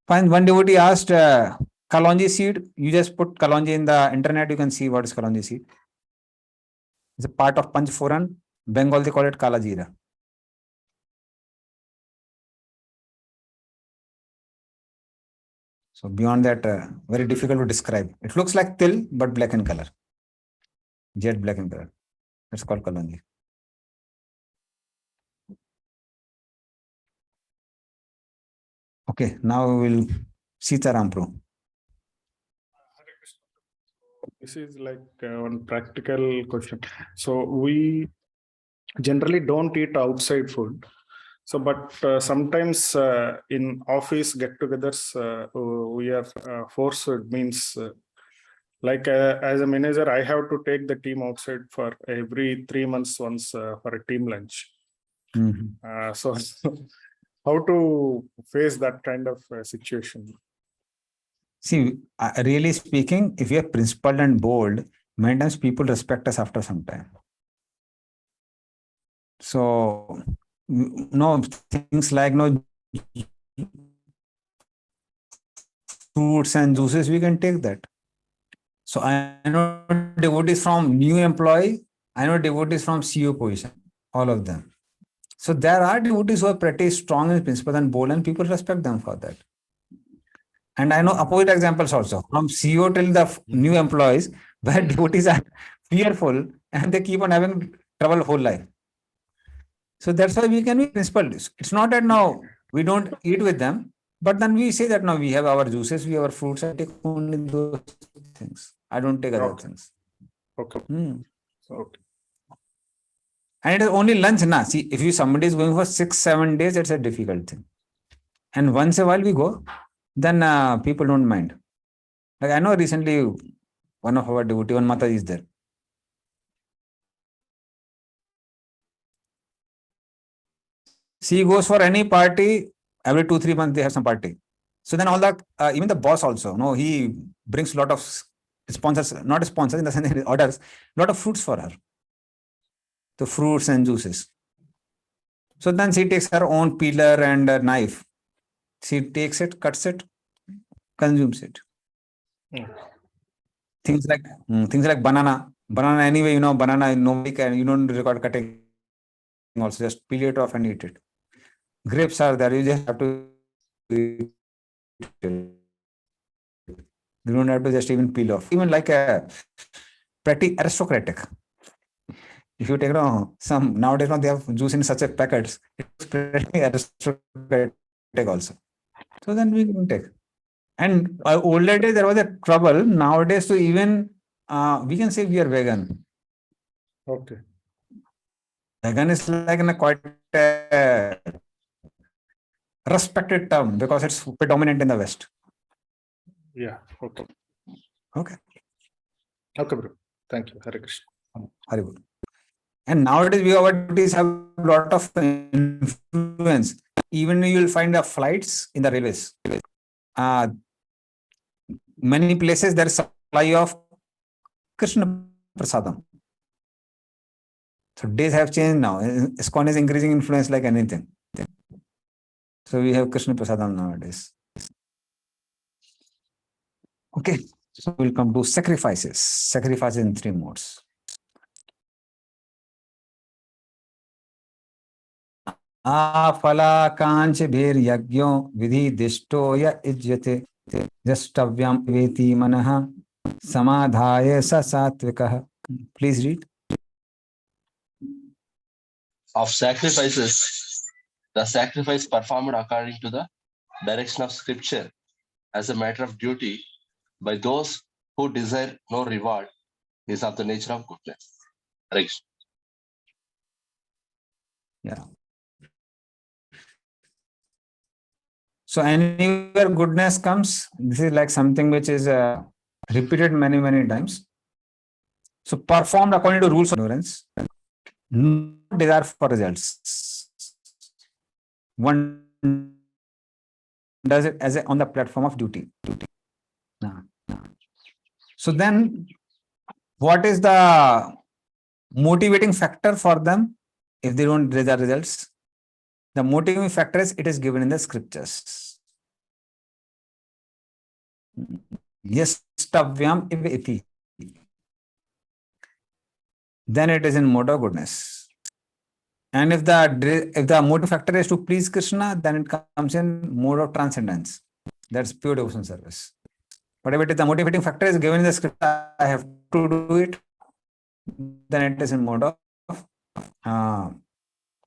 [SPEAKER 1] Fine. One devotee asked kalonji seed. You just put kalonji in the internet. You can see what is kalonji seed. It's a part of Panchphoran. Bengal they call it kala jeera. So beyond that, very difficult to describe. It looks like til, but black in color. Jet black in color. That's called kalonji. Okay, now we will Sitaram Pro.
[SPEAKER 5] This is like one practical question. So we generally don't eat outside food. So, but sometimes in office get-togethers, we are forced. Means like as a manager, I have to take the team outside for every 3 months once for a team lunch. So, how to face that kind of situation?
[SPEAKER 1] See, really speaking, if we are principled and bold, many times people respect us after some time. So, no things like no fruits and juices, we can take that. So I know devotees from new employee, I know devotees from CEO position, all of them. So there are devotees who are pretty strong in principle and bold, and people respect them for that. And I know opposite examples also from CEO till the new employees, where devotees are fearful and they keep on having trouble whole life. So that's why we can be principled. It's not that now we don't eat with them, but then we say that now we have our juices, we have our fruits, I take only those things. I don't take other things.
[SPEAKER 5] Okay. Okay.
[SPEAKER 1] And it is only lunch, na. See, if you somebody is going for 6-7 days, it's a difficult thing. And once a while we go, then people don't mind. Like I know recently one of our devotee, one Mata is there. She goes for any party, every 2-3 months they have some party. So then all the, even the boss also, no, he brings a lot of sponsors, not sponsors in the sense he orders, a lot of fruits for her. The fruits and juices. So then she takes her own peeler and knife. She takes it, cuts it, consumes it. Things like banana. Banana anyway, banana nobody can, you don't record cutting. Also just peel it off and eat it. Grapes are there, you just have to eat it. You don't have to just even peel off. Even like a pretty aristocratic. If you take some nowadays, they have juice in such a packets. It's pretty aristocratic also. So then we can take. And older days there was a trouble. Nowadays, so even we can say we are vegan.
[SPEAKER 5] Okay.
[SPEAKER 1] Vegan is like in a quite a respected term because it's predominant in the West.
[SPEAKER 5] Yeah. Okay.
[SPEAKER 1] Okay.
[SPEAKER 5] Okay, bro. Thank you. Hare Krishna.
[SPEAKER 1] Very good. And nowadays we have a lot of influence. Even you will find the flights in the railways. Many places there is supply of Krishna Prasadam. So days have changed now. ISKCON is increasing influence like anything. So we have Krishna Prasadam nowadays. Okay. So we'll come to sacrifices. Sacrifices in 3 modes. Afalakanch bhir yagyo vidhi dishto ya ijyate jastavyam veti manaha samadhaya sa satvikah. Please read.
[SPEAKER 6] Of sacrifices, the sacrifice performed according to the direction of scripture as a matter of duty by those who desire no reward is of the nature of goodness. Hare Krishna.
[SPEAKER 1] Yeah. So anywhere goodness comes, this is like something which is repeated many, many times. So performed according to rules of ignorance, no desire for results. One does it as on the platform of duty. So then, what is the motivating factor for them if they don't desire results? The motivating factor is it is given in the scriptures. Yes, tavyam iti. Then it is in mode of goodness. And if the motive factor is to please Krishna, then it comes in mode of transcendence. That's pure devotion service. But if it is the motivating factor is given in the script, I have to do it, then it is in mode of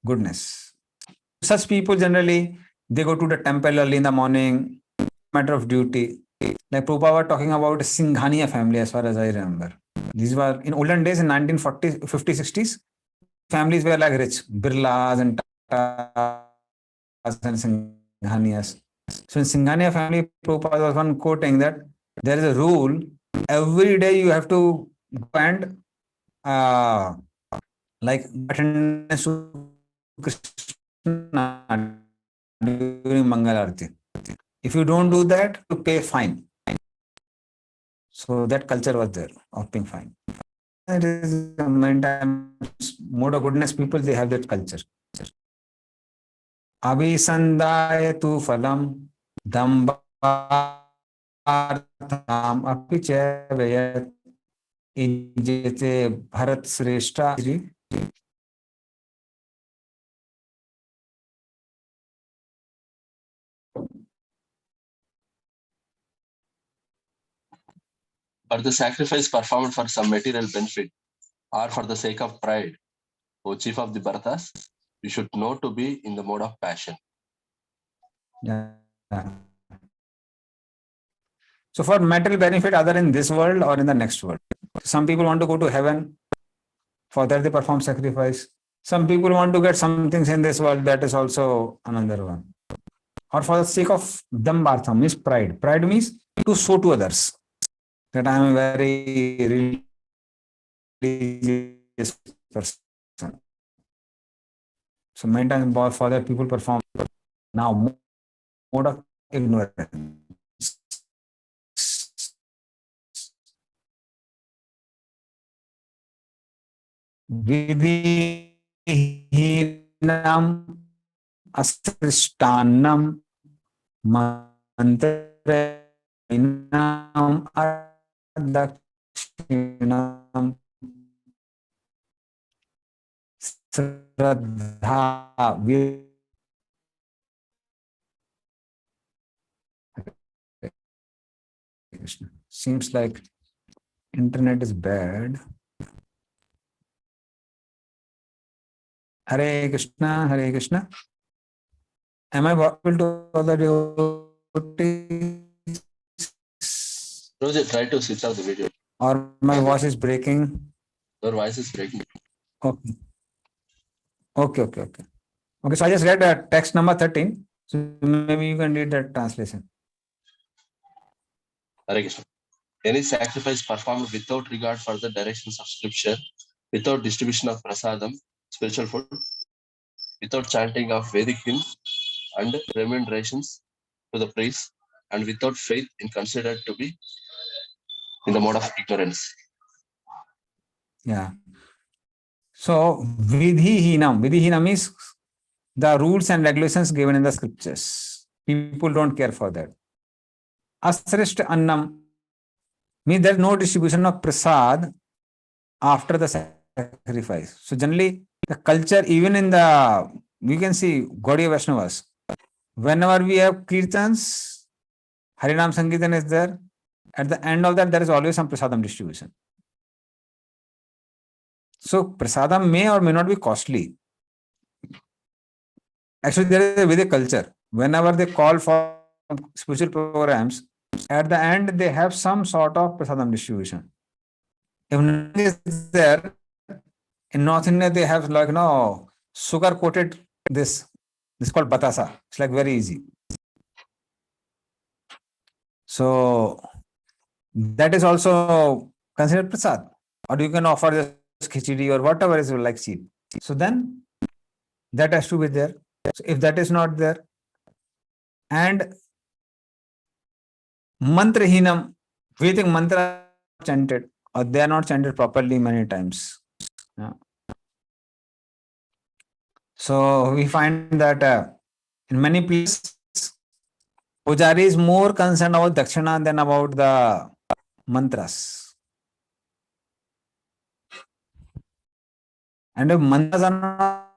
[SPEAKER 1] goodness. Such people generally, they go to the temple early in the morning, matter of duty. Like Prabhupada was talking about Singhania family as far as I remember. These were in olden days in 1940s, 50s, 60s. Families were like rich, Birlas and Tatas and Singhanias. So in Singhania family, Prabhupada was one quoting that there is a rule, every day you have to go and like attendance to Krishna during Mangal Arati. If you don't do that, you pay fine. So that culture was there of paying fine. It is many times mode of goodness people, they have that culture. Abhisandaya tu phalam dhambartham apicha vayat ijete bharat sreshta.
[SPEAKER 6] But the sacrifice performed for some material benefit or for the sake of pride, O chief of the Bharatas, you should know to be in the mode of passion.
[SPEAKER 1] Yeah. So for material benefit, other in this world or in the next world. Some people want to go to heaven. For that they perform sacrifice. Some people want to get some things in this world. That is also another one. Or for the sake of dhambartham means pride. Pride means to show to others that I am a very religious person. So many times for that people perform. Now mode of ignorance. Vidhinam asrishtanam mantranam adakshinam sraddha Krishna. Seems like internet is bad. Hare Krishna, Hare Krishna. Am I able to all the devotees?
[SPEAKER 6] Roger, try to switch off the video.
[SPEAKER 1] Or my voice is breaking?
[SPEAKER 6] Your voice is breaking.
[SPEAKER 1] Okay. Okay, so I just read text number 13. So maybe you can read that translation.
[SPEAKER 6] Hare Krishna. Any sacrifice performed without regard for the directions of scripture, without distribution of prasadam, spiritual food, without chanting of Vedic hymns and remunerations to the priests, and without faith is considered to be in the mode of ignorance.
[SPEAKER 1] Yeah. So vidhihinam is the rules and regulations given in the scriptures. People don't care for that. Asrishta annam means there's no distribution of prasad after the sacrifice. So generally the culture, even in the, we can see Gaudiya Vaishnavas, whenever we have kirtans, Harinam Sankirtan is there. At the end of that, there is always some prasadam distribution. So prasadam may or may not be costly. Actually, there is a Vedic culture. Whenever they call for spiritual programs, at the end they have some sort of prasadam distribution. If nothing is there, in North India they have like sugar coated this. This is called batasa. It's like very easy. So that is also considered prasad. Or you can offer this khichdi or whatever is like cheap. So then that has to be there. So if that is not there, and mantrahinam, Vedic mantra chanted, or they are not chanted properly many times. Yeah. So we find that in many places, Pujari is more concerned about dakshina than about the mantras. And if mantras are not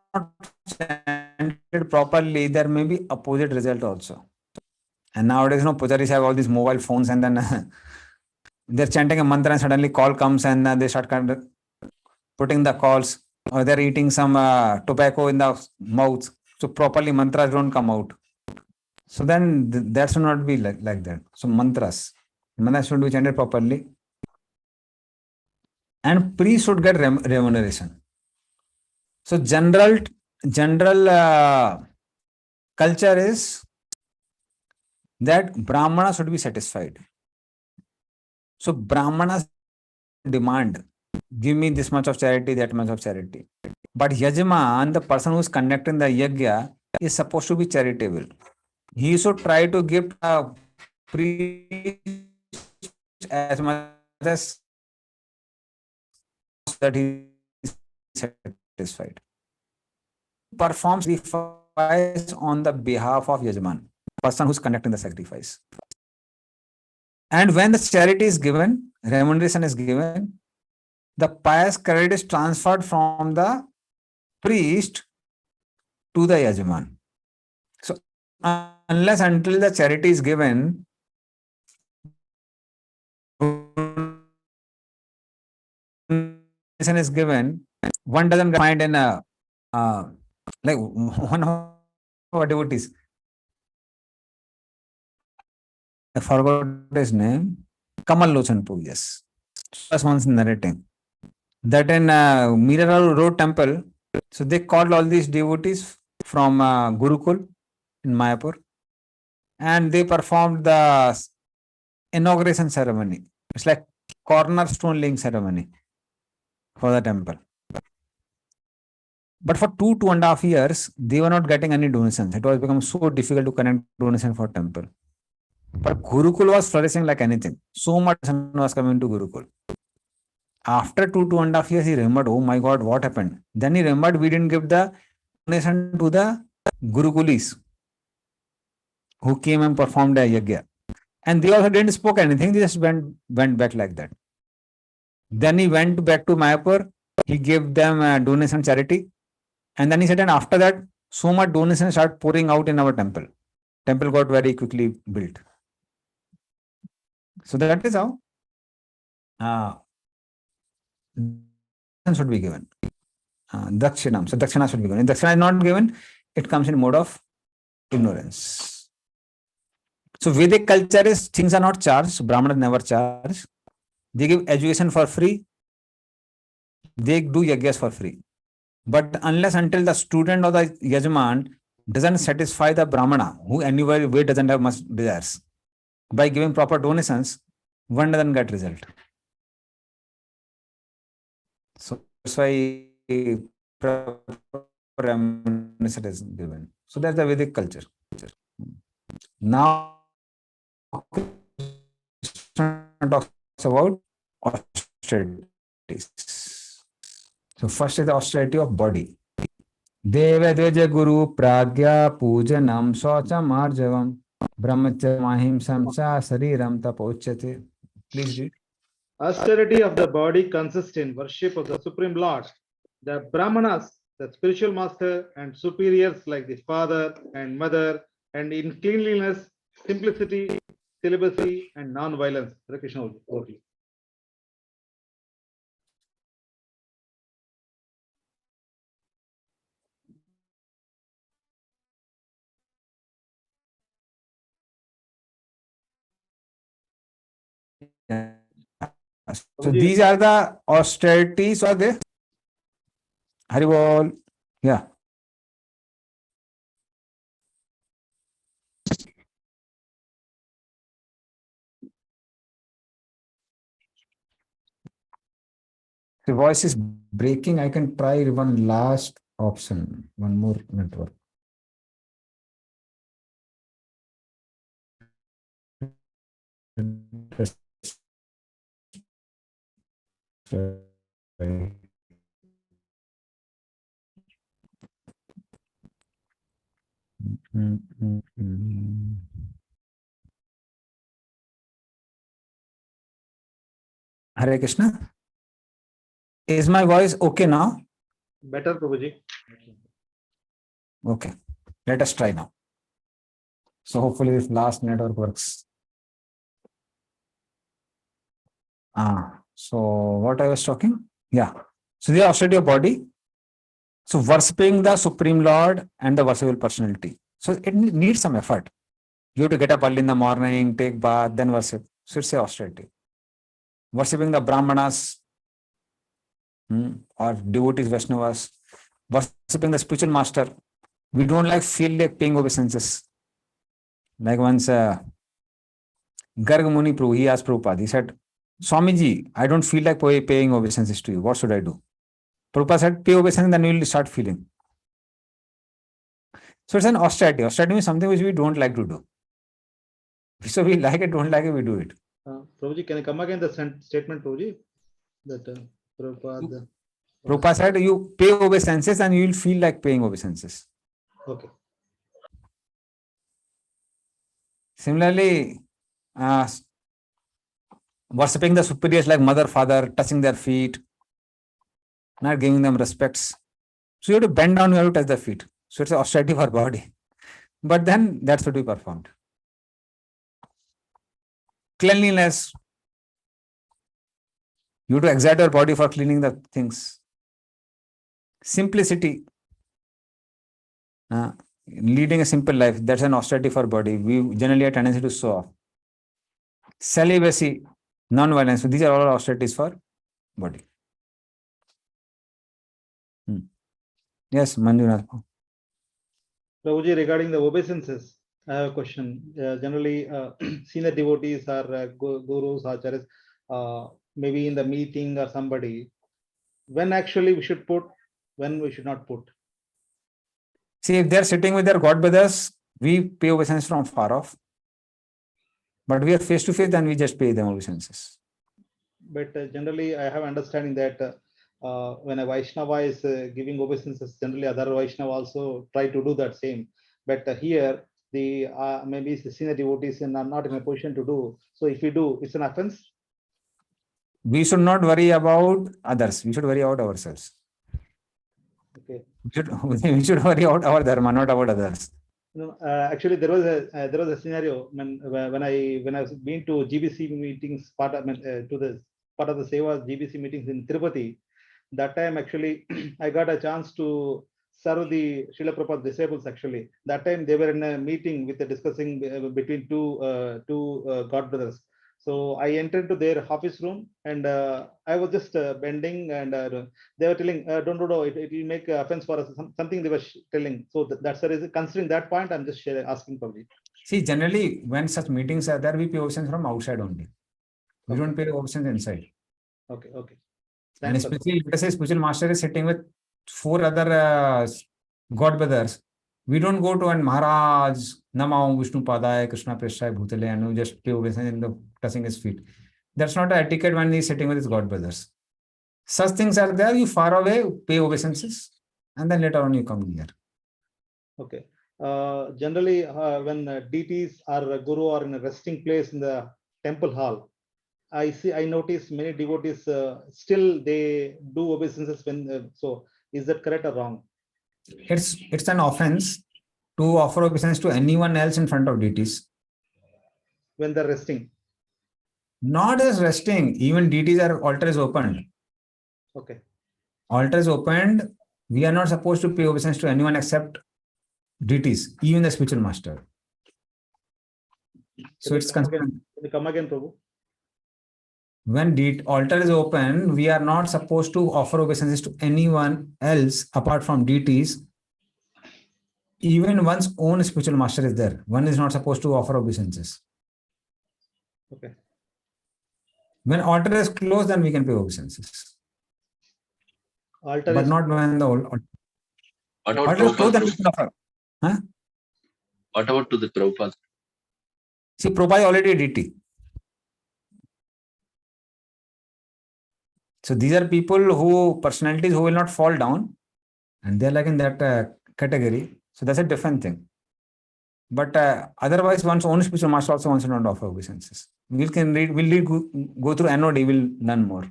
[SPEAKER 1] chanted properly, there may be opposite result also. And nowadays, pujaris have all these mobile phones, and then they're chanting a mantra and suddenly call comes and they start kind of putting the calls, or they're eating some tobacco in the mouth. So properly mantras don't come out. So then that should not be like that. So mantras should be chanted properly. And priest should get remuneration. So general culture is that Brahmana should be satisfied. So Brahmanas demand, give me this much of charity, that much of charity. But Yajman, the person who is conducting the yajna, is supposed to be charitable. He should try to give a priest as much as that he is satisfied. Performs sacrifice on the behalf of Yajman, person who is conducting the sacrifice. And when the charity is given, remuneration is given, the pious credit is transferred from the priest to the Yajman. So unless until the charity is given, is given, one doesn't find in a like one of our devotees. I forgot his name. Kamal Lochanpur, yes. First one's narrating that in Mira Road Temple, so they called all these devotees from Gurukul in Mayapur, and they performed the inauguration ceremony. It's like cornerstone laying ceremony for the temple. But for 2.5 years, they were not getting any donations. It was become so difficult to connect donation for temple. But Gurukul was flourishing like anything. So much was coming to Gurukul. After 2.5 years, he remembered, oh my God, what happened? Then he remembered we didn't give the donation to the Gurukulis who came and performed a yajna. And they also didn't spoke anything, they just went back like that. Then he went back to Mayapur, he gave them a donation charity. And then he said, and after that, so much donation started pouring out in our temple. Temple got very quickly built. So that is how should be given. Dakshinam. So dakshina should be given. If dakshina is not given, it comes in mode of ignorance. So Vedic culture is things are not charged. Brahmanas never charge. They give education for free. They do yajnas for free. But unless until the student or the yajman doesn't satisfy the Brahmana, who anyway doesn't have much desires, by giving proper donations, one doesn't get result. So that's why remuneration is given. So that's the Vedic culture. Now, talks about austerities. So first is the austerity of body. Deva Dveja Guru Pragya Pujanam Socham Arjavam Brahmacharya Mahimsam Cha Sariram Tapochyate. Please read.
[SPEAKER 7] Austerity of the body consists in worship of the Supreme Lord. The Brahmanas, the spiritual master and superiors like the father and mother, and in cleanliness, simplicity, celibacy, and non-violence. Hare Krishna.
[SPEAKER 1] So these are the austerities or the Haribol. Yeah. The voice is breaking. I can try one last option, one more network. Hare Krishna. Is my voice okay now?
[SPEAKER 7] Better, Prabhuji.
[SPEAKER 1] Okay. Let us try now. So hopefully this last network works. So what I was talking? Yeah. So the austerity of body. So worshipping the Supreme Lord and the worshipable personality. So it needs some effort. You have to get up early in the morning, take bath, then worship. So it's a austerity. Worshipping the Brahmanas or devotees, Vaishnavas, worshipping the spiritual master. We don't feel like paying obeisances. Like once Garg Muni Prabhu, he asked Prabhupada, he said, Swamiji, I don't feel like paying obeisances to you. What should I do? Prabhupada said, pay obeisance, then you will start feeling. So it's an austerity. Austerity means something which we don't like to do. So we like it, don't like it, we do it.
[SPEAKER 7] Prabhuji, can I come again the statement, Prabhuji? That
[SPEAKER 1] Prabhupada said, you pay obeisances and you will feel like paying obeisances.
[SPEAKER 7] Okay.
[SPEAKER 1] Similarly, worshipping the superiors like mother, father, touching their feet, not giving them respects. So you have to bend down, you have to touch their feet. So it's an austerity for body. But then that should be performed. Cleanliness. You have to exert your body for cleaning the things. Simplicity. Leading a simple life. That's an austerity for body. We generally have a tendency to show off. Celibacy. Non-violence. So these are all austerities for body. Yes, Manjunath.
[SPEAKER 7] Prabhuji, regarding the obeisances, I have a question. Generally, senior devotees or gurus, acharyas, maybe in the meeting or somebody, when actually we should put, when we should not put.
[SPEAKER 1] See, if they're sitting with their God brothers, we pay obeisance from far off. But we are face to face, then we just pay them obeisances.
[SPEAKER 7] But generally, I have understanding that when a Vaishnava is giving obeisances, generally other Vaishnava also try to do that same. But here, the maybe the senior devotees are not in a position to do. So if we do, it's an offense.
[SPEAKER 1] We should not worry about others. We should worry about ourselves.
[SPEAKER 7] Okay.
[SPEAKER 1] We should worry about our dharma, not about others.
[SPEAKER 7] No, actually, there was a scenario when I was been to GBC meetings, part of to the part of the Seva GBC meetings in Tirupati. That time, actually, I got a chance to serve the Srila Prabhupada disciples. Actually, that time they were in a meeting with discussing between two God brothers. So I entered to their office room and I was just bending and they were telling, don't do, it will make offense for us. Something they were telling. So that's the reason. Considering that point, I'm just asking probably.
[SPEAKER 1] See, generally, when such meetings are there, we pay obeisance from outside only. We don't pay obeisance inside.
[SPEAKER 7] Okay, okay.
[SPEAKER 1] And
[SPEAKER 7] Thanks, sir.
[SPEAKER 1] especially, let us say, spiritual master is sitting with 4 other God brothers. We don't go to and Maharaj, Namao Vishnu Padaya, Krishna Preshaya Bhutale, and we just pay obeisance in the touching his feet. That's not an etiquette when he's sitting with his God brothers. Such things are there, you far away, pay obeisances, and then later on you come here.
[SPEAKER 7] Okay. Generally, when deities or a guru are in a resting place in the temple hall, I notice many devotees still they do obeisances when. So, is that correct or wrong?
[SPEAKER 1] It's an offense to offer obeisance to anyone else in front of deities.
[SPEAKER 7] When they're resting.
[SPEAKER 1] Not as resting, even deities are altar is opened.
[SPEAKER 7] Okay.
[SPEAKER 1] Altar is opened. We are not supposed to pay obeisance to anyone except deities, even the spiritual master. So it's
[SPEAKER 7] Can you come again, Prabhu?
[SPEAKER 1] When the altar is open, we are not supposed to offer obeisances to anyone else apart from deities. Even one's own spiritual master is there. One is not supposed to offer obeisances.
[SPEAKER 7] Okay.
[SPEAKER 1] When altar is closed, then we can pay obeisances.
[SPEAKER 7] Altar
[SPEAKER 1] but
[SPEAKER 7] is
[SPEAKER 1] not when the altar
[SPEAKER 6] What about
[SPEAKER 1] is closed, then we
[SPEAKER 6] Prabhupada?
[SPEAKER 1] can offer. Huh?
[SPEAKER 6] What about to the Prabhupada?
[SPEAKER 1] See, Prabhupada is already a deity. So these are people who, personalities who will not fall down, and they're like in that category. So that's a different thing. But otherwise, one's own spiritual master also wants to not offer obeisances. We'll go through NOD, we'll learn more.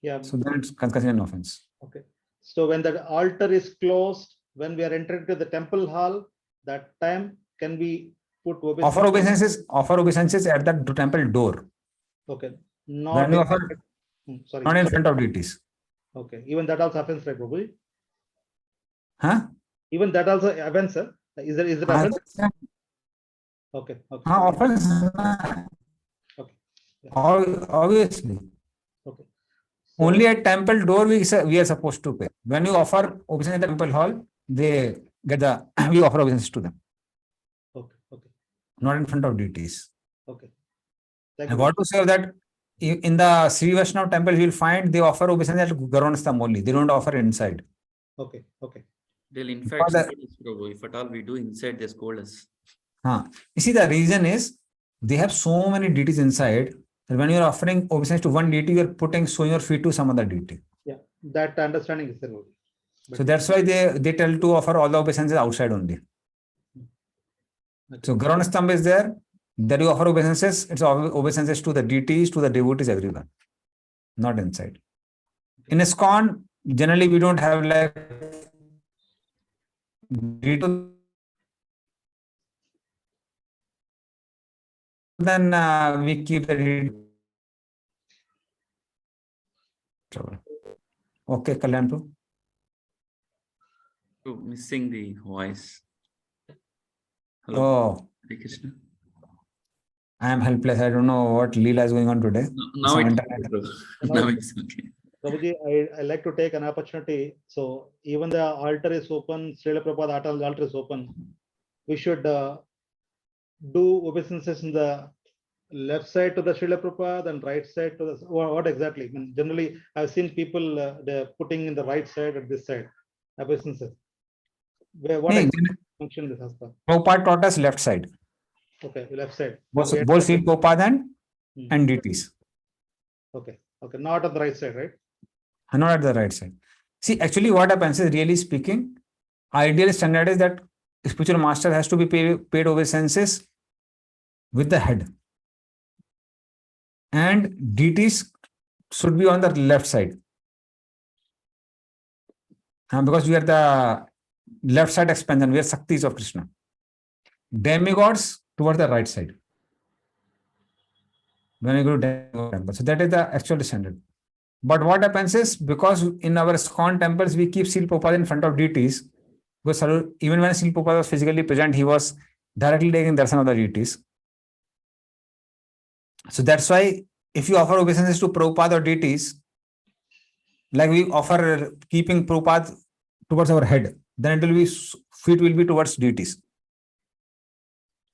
[SPEAKER 7] Yeah.
[SPEAKER 1] So then it's considered an offense.
[SPEAKER 7] Okay. So when the altar is closed, when we are entering to the temple hall, that time can we put obeisances?
[SPEAKER 1] Offer obeisances at the temple door.
[SPEAKER 7] Okay.
[SPEAKER 1] When you offer,
[SPEAKER 7] sorry.
[SPEAKER 1] not in front of deities.
[SPEAKER 7] Okay. Even that also happens, right, Prabhu?
[SPEAKER 1] Huh?
[SPEAKER 7] Even that also happens, sir. Is there offense? Okay. Okay.
[SPEAKER 1] Offense.
[SPEAKER 7] Okay. Yeah.
[SPEAKER 1] Obviously.
[SPEAKER 7] Okay. So,
[SPEAKER 1] only at temple door we are supposed to pay. When you offer obeisance at the temple hall, they get we offer obeisance to them.
[SPEAKER 7] Okay. Okay.
[SPEAKER 1] Not in front of deities.
[SPEAKER 7] Okay. Thank
[SPEAKER 1] I
[SPEAKER 7] you.
[SPEAKER 1] got to say that in the Sri Vaishnava temple, you will find they offer obeisance at Garonastham only. They don't offer inside.
[SPEAKER 7] Okay. Okay.
[SPEAKER 2] They'll in fact scold us, Prabhu. If at all we do inside, they scold us.
[SPEAKER 1] You see, the reason is they have so many deities inside that when you're offering obeisance to one deity, you're showing your feet to some other deity.
[SPEAKER 7] Yeah, that understanding is there.
[SPEAKER 1] So that's why they tell to offer all the obeisances outside only.
[SPEAKER 7] Okay.
[SPEAKER 1] So Garonastham is there. There you offer obeisances. It's obeisances to the deities, to the devotees, everyone. Not inside. In ISKCON, generally we don't have like then we keep the okay, Kalyanpu.
[SPEAKER 2] Oh, missing the voice. Hello.
[SPEAKER 1] Oh,
[SPEAKER 2] Hare Krishna.
[SPEAKER 1] I am helpless. I don't know what Leela is going on today.
[SPEAKER 2] Now it's okay, Prabhu. Now it's okay.
[SPEAKER 7] Prabhuji, I like to take an opportunity. So even the altar is open, Srila Prabhupada altar is open. We should do obeisances in the left side to the Srila Prabhupada and right side to the what exactly? I mean, generally, I've seen people they're putting in the right side or this side obeisances. What function this has?
[SPEAKER 1] Prabhupada taught us left side.
[SPEAKER 7] Okay, left side.
[SPEAKER 1] Both Sri Prabhupada and deities.
[SPEAKER 7] Okay, okay, not on the right side, right?
[SPEAKER 1] Not at the right side. See, actually, what happens is, really speaking, ideal standard is that spiritual master has to be paid obeisances with the head, and deities should be on the left side, because we are the left side expansion, where Shakti is of Krishna. Demigods towards the right side. When you go to demigod temple. So that is the actual standard. But what happens is, because in our ISKCON temples, we keep Srila Prabhupada in front of deities, because even when Srila Prabhupada was physically present, he was directly taking darshan of the deities. So that's why if you offer obeisances to Prabhupada or deities, like we offer keeping Prabhupada towards our head, then it will be, feet will be towards deities.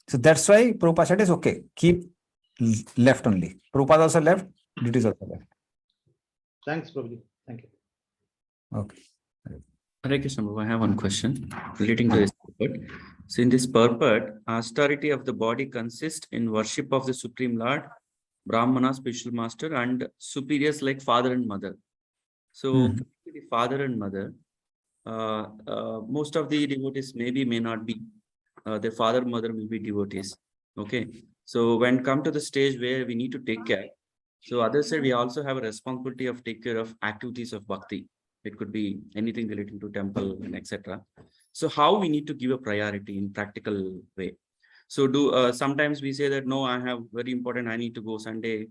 [SPEAKER 1] So that's why Prabhupada said is okay, keep left only. Prabhupada also left, deities also left.
[SPEAKER 7] Thanks, Prabhuji. Thank you.
[SPEAKER 1] Okay.
[SPEAKER 2] Hare Krishna, Prabhu, I have one question relating to this purport. So in this purport, austerity of the body consists in worship of the Supreme Lord, Brahmana, spiritual master, and superiors like father and mother. So the father and mother, most of the devotees may not be, their father and mother will be devotees. Okay. So when come to the stage where we need to take care, so others said we also have a responsibility of take care of activities of bhakti. It could be anything relating to temple and etc. So how we need to give a priority in practical way. So sometimes we say that, no, I have very important, I need to go Sunday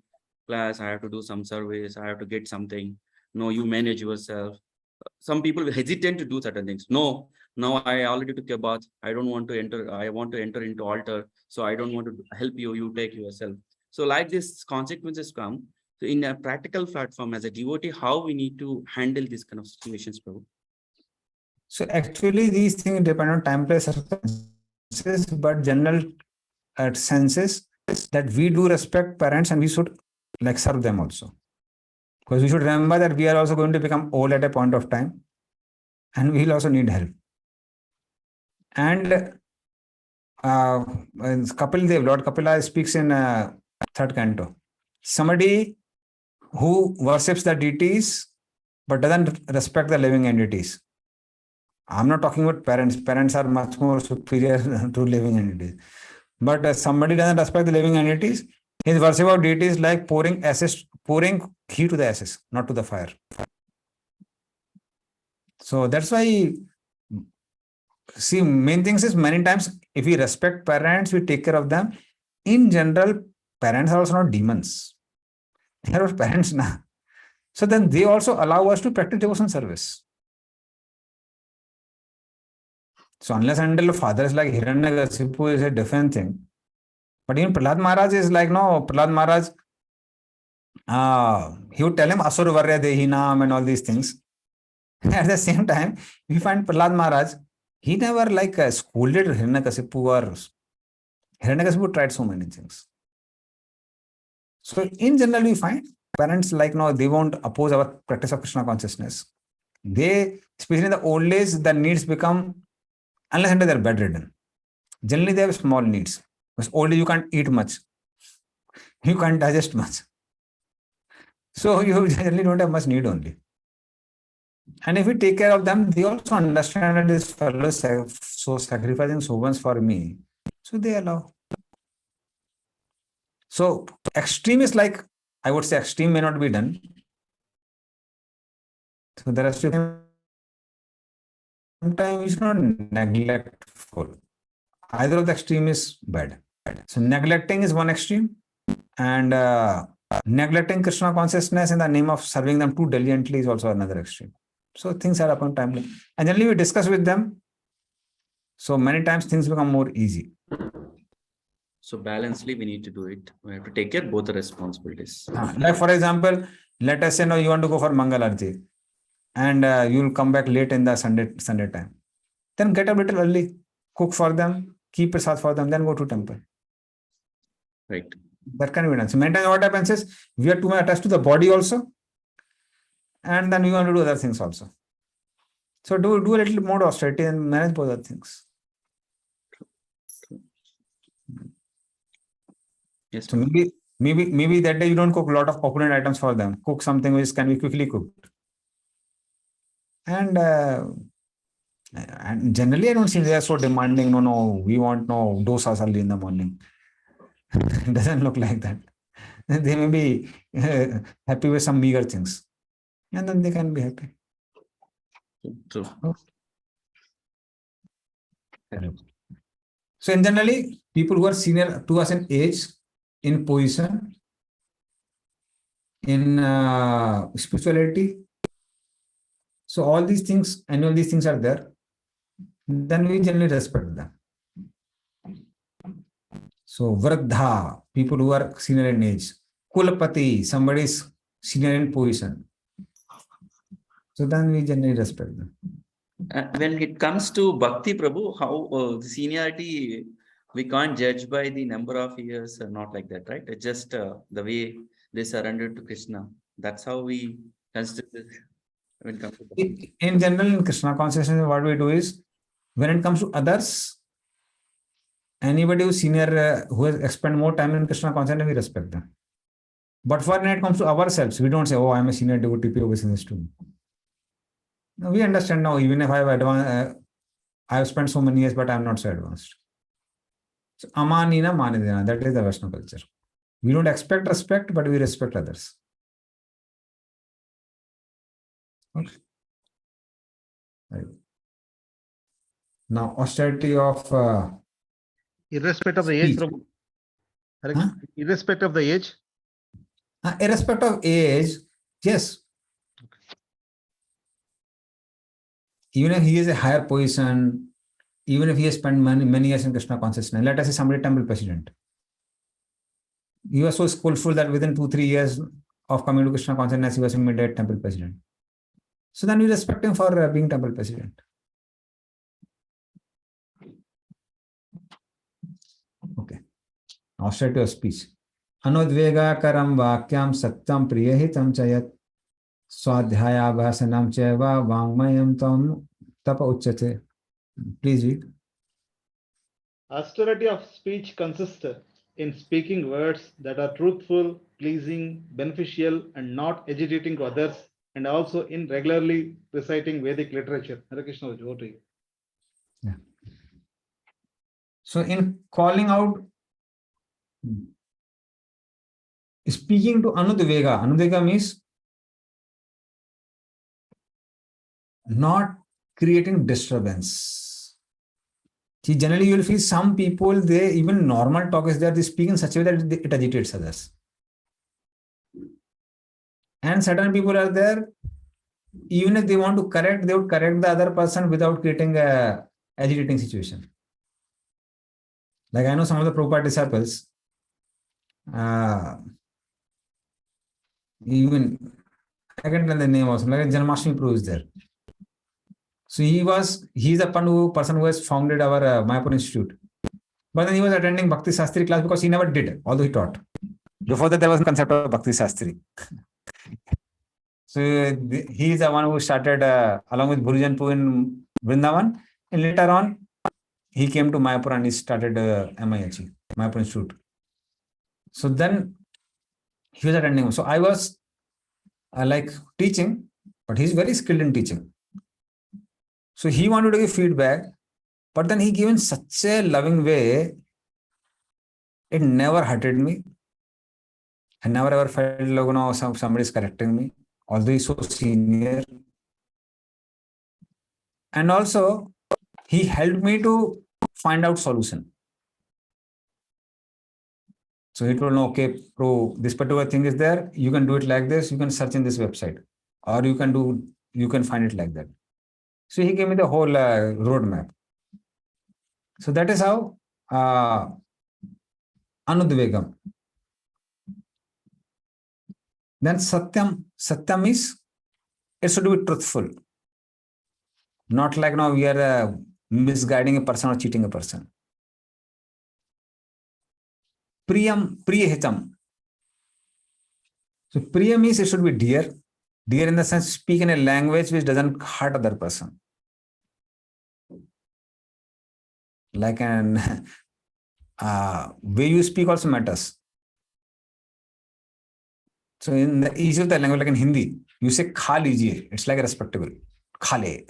[SPEAKER 2] class, I have to do some service, I have to get something. No, you manage yourself. Some people hesitate to do certain things. No, now I already took a bath. I don't want to enter. I want to enter into altar. So I don't want to help you. You take yourself. So like this consequences come. So in a practical platform as a devotee, how we need to handle these kind of situations, Prabhu?
[SPEAKER 1] So actually these things depend on time, place, circumstances, but general senses that we do respect parents and we should like serve them also. Because we should remember that we are also going to become old at a point of time and we will also need help. And Kapil Dev, Lord Kapila speaks in third canto. Somebody who worships the deities but doesn't respect the living entities. I'm not talking about parents. Parents are much more superior to living entities. But somebody doesn't respect the living entities. His worship of deities like pouring ghee to the ashes, not to the fire. So that's why, see, main things is many times if we respect parents, we take care of them. In general, parents are also not demons. They are parents now. So then they also allow us to practice devotion service. So unless until father is like Hiranyakasipu is a different thing. But even Prahlad Maharaj is like, no, Prahlad Maharaj, he would tell him Asur Varya Dehinam and all these things. At the same time, we find Prahlad Maharaj, he never like scolded Hiranyakasipu or Hiranyakasipu tried so many things. So in general, we find parents like, no, they won't oppose our practice of Krishna consciousness. They, especially in the old days, the needs become, unless until they're bedridden. Generally, they have small needs. Because old age, you can't eat much. You can't digest much. So you generally don't have much need only. And if we take care of them, they also understand that this fellow is so sacrificing so much for me. So they allow. So extreme is like, I would say extreme may not be done. So there are still sometimes we should not neglectful. Either of the extreme is bad. So neglecting is one extreme, and neglecting Krishna consciousness in the name of serving them too diligently is also another extreme. So things are upon timely. And generally we discuss with them. So many times things become more easy.
[SPEAKER 2] So balancedly we need to do it. We have to take care of both the responsibilities.
[SPEAKER 1] Like for example, let us say, no, you want to go for Mangal Arati and you will come back late in the Sunday time. Then get up a little early, cook for them, keep prasad for them, then go to temple.
[SPEAKER 2] Right.
[SPEAKER 1] That can be done. So many times what happens is we are too much attached to the body also, and then we want to do other things also. So do a little more austerity and manage both other things.
[SPEAKER 2] Yes.
[SPEAKER 1] So maybe that day you don't cook a lot of opulent items for them. Cook something which can be quickly cooked. And generally, I don't see they are so demanding. No, we want no dosas early in the morning. It doesn't look like that. They may be happy with some meager things, and then they can be happy.
[SPEAKER 2] True.
[SPEAKER 1] So in generally, people who are senior to us in age, in position, in spirituality, so all these things, and all these things are there, then we generally respect them. So Vradha, people who are senior in age, Kulapati, somebody is senior in position. So then we generally respect them.
[SPEAKER 2] When it comes to Bhakti, Prabhu, how the seniority, we can't judge by the number of years, not like that, right? It's just the way they surrendered to Krishna. That's how we consider this when it comes to Bhakti.
[SPEAKER 1] In general, in Krishna consciousness, what we do is, when it comes to others, anybody who's senior, who has spent more time in Krishna consciousness, we respect them. But when it comes to ourselves, we don't say, oh, I'm a senior devotee, pay obeisance to me. No, we understand now, even if I have advanced, I have spent so many years, but I'm not so advanced. So, amanina manidena, that is the Vaishnava culture. We don't expect respect, but we respect others. Okay. Right. Now, austerity of
[SPEAKER 7] Irrespective of the age,
[SPEAKER 1] speech.
[SPEAKER 7] Prabhu. Correct?
[SPEAKER 1] Huh?
[SPEAKER 7] Irrespective of the age.
[SPEAKER 1] Irrespective of age, yes. Even if he is a higher position, even if he has spent many years in Krishna consciousness, let us say somebody temple president. He was so skillful that within 2-3 years of coming to Krishna consciousness, he was immediate temple president. So then we respect him for being temple president. Okay. Austerity of speech. Anudvega karam vakyam satyam priyahitam chayat swadhyaya bhasanam cheva vangmayam tam tapa uchyate. Please read.
[SPEAKER 7] Austerity of speech consists in speaking words that are truthful, pleasing, beneficial, and not agitating to others, and also in regularly reciting Vedic literature. Hare Krishna, over to you.
[SPEAKER 1] Yeah. So in calling out, speaking to Anudvega means not creating disturbance. See, generally you will feel some people, they even normal talk is there, they speak in such a way that it agitates others. And certain people are there, even if they want to correct, they would correct the other person without creating a agitating situation. Like I know some of the Prabhupada disciples, even I can tell the name also, like Janmashtami Prabhu is there. So he's a person who has founded our Mayapur Institute. But then he was attending Bhakti Sastri class because he never did, although he taught. Before that, there was no concept of Bhakti Sastri. So he is the one who started along with Bhurujan Pu in Vrindavan. And later on, he came to Mayapur and he started MIH, Mayapur Institute. So then he was attending. So I was like teaching, but he's very skilled in teaching. So he wanted to give feedback, but then he gave in such a loving way, it never hurted me. I never ever felt like somebody is correcting me, although he's so senior. And also, he helped me to find out solution. So he told me, okay, bro, this particular thing is there. You can do it like this. You can search in this website, or you can find it like that. So he gave me the whole roadmap. So that is how Anudvegam. Then Satyam is, it should be truthful. Not like now we are misguiding a person or cheating a person. Priyahitam. So Priya means it should be dear. Dear in the sense, speak in a language which doesn't hurt other person. Like an way you speak also matters. So in the each of the language, like in Hindi, you say kha lijiye. It's like respectable. Khale.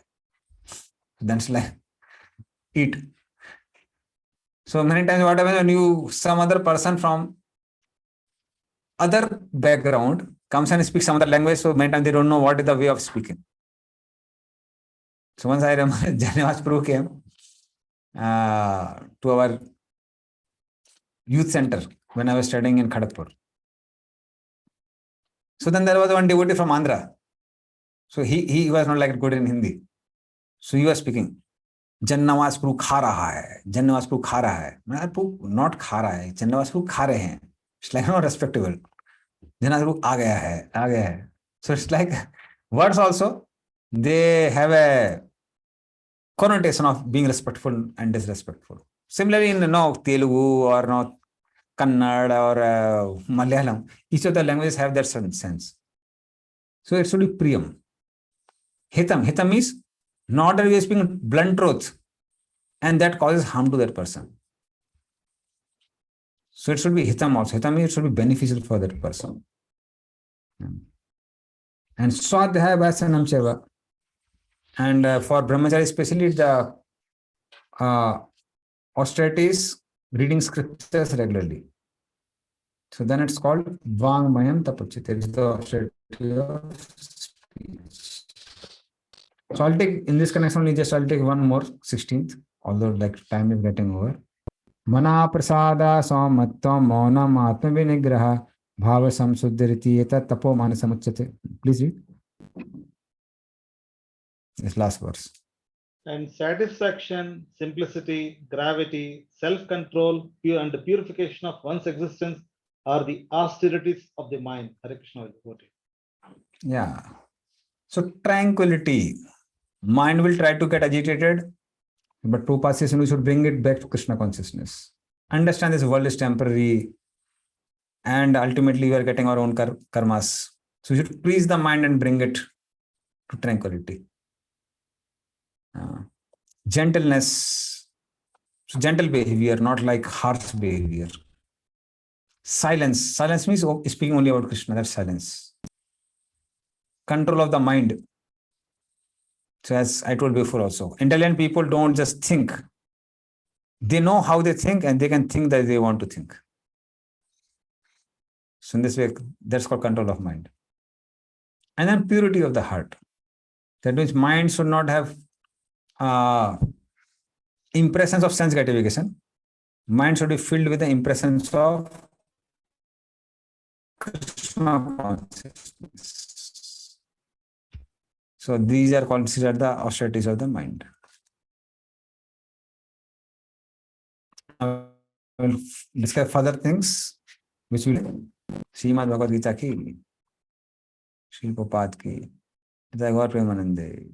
[SPEAKER 1] That's like eat. So many times what happens when some other person from other background comes and speaks some other language, so many times they don't know what is the way of speaking. So once I remember Janivas Prabhu came, to our youth center when I was studying in Kharagpur. So then there was one devotee from Andhra. So he was not like good in Hindi. So he was speaking. Jannavas Prabhu खा रहा है, Jannavas Prabhu खा रहा है. Prabhu not खा रहा है, Jannavas Prabhu खा रहे हैं. It's like not respectable. Jannavas Prabhu आ गया है. So it's like words also, they have a connotation of being respectful and disrespectful. Similarly in Telugu or Kannada or Malayalam, each of the languages have that certain sense. So it should be Priyam. Hitam. Hitam means not that we are speaking blunt truth and that causes harm to that person. So it should be Hitam also. Hitam means it should be beneficial for that person. And Swadhyaya Vasanam Cheva. And for Brahmachari, especially the austerities, reading scriptures regularly. So then it's called Vangmayam Tapachit. It is the austerity of speech. So I'll take, in this connection only, I'll take one more, 16th, although like time is getting over. Mana prasada samatva maunam atma vinigraha bhava samsuddhariti eta tapo manasamuchyate. Please read. This last verse.
[SPEAKER 7] And satisfaction, simplicity, gravity, self-control, and the purification of one's existence are the austerities of the mind. Hare Krishna.
[SPEAKER 1] Yeah. So tranquility. Mind will try to get agitated, but Prabhupada says we should bring it back to Krishna consciousness. Understand this world is temporary and ultimately we are getting our own karmas. So we should please the mind and bring it to tranquility. Gentleness. So gentle behavior, not like harsh behavior. Silence. Silence means speaking only about Krishna. That's silence. Control of the mind. So as I told before also, intelligent people don't just think. They know how they think and they can think that they want to think. So in this way, that's called control of mind. And then purity of the heart. That means mind should not have impressions of sense gratification. Mind should be filled with the impressions of Krishna consciousness. So these are considered the austerities of the mind. I will discuss further things which will Srimad Bhagavad Gita ki, Srila Prabhupada ki, Jai Gaur Premanande.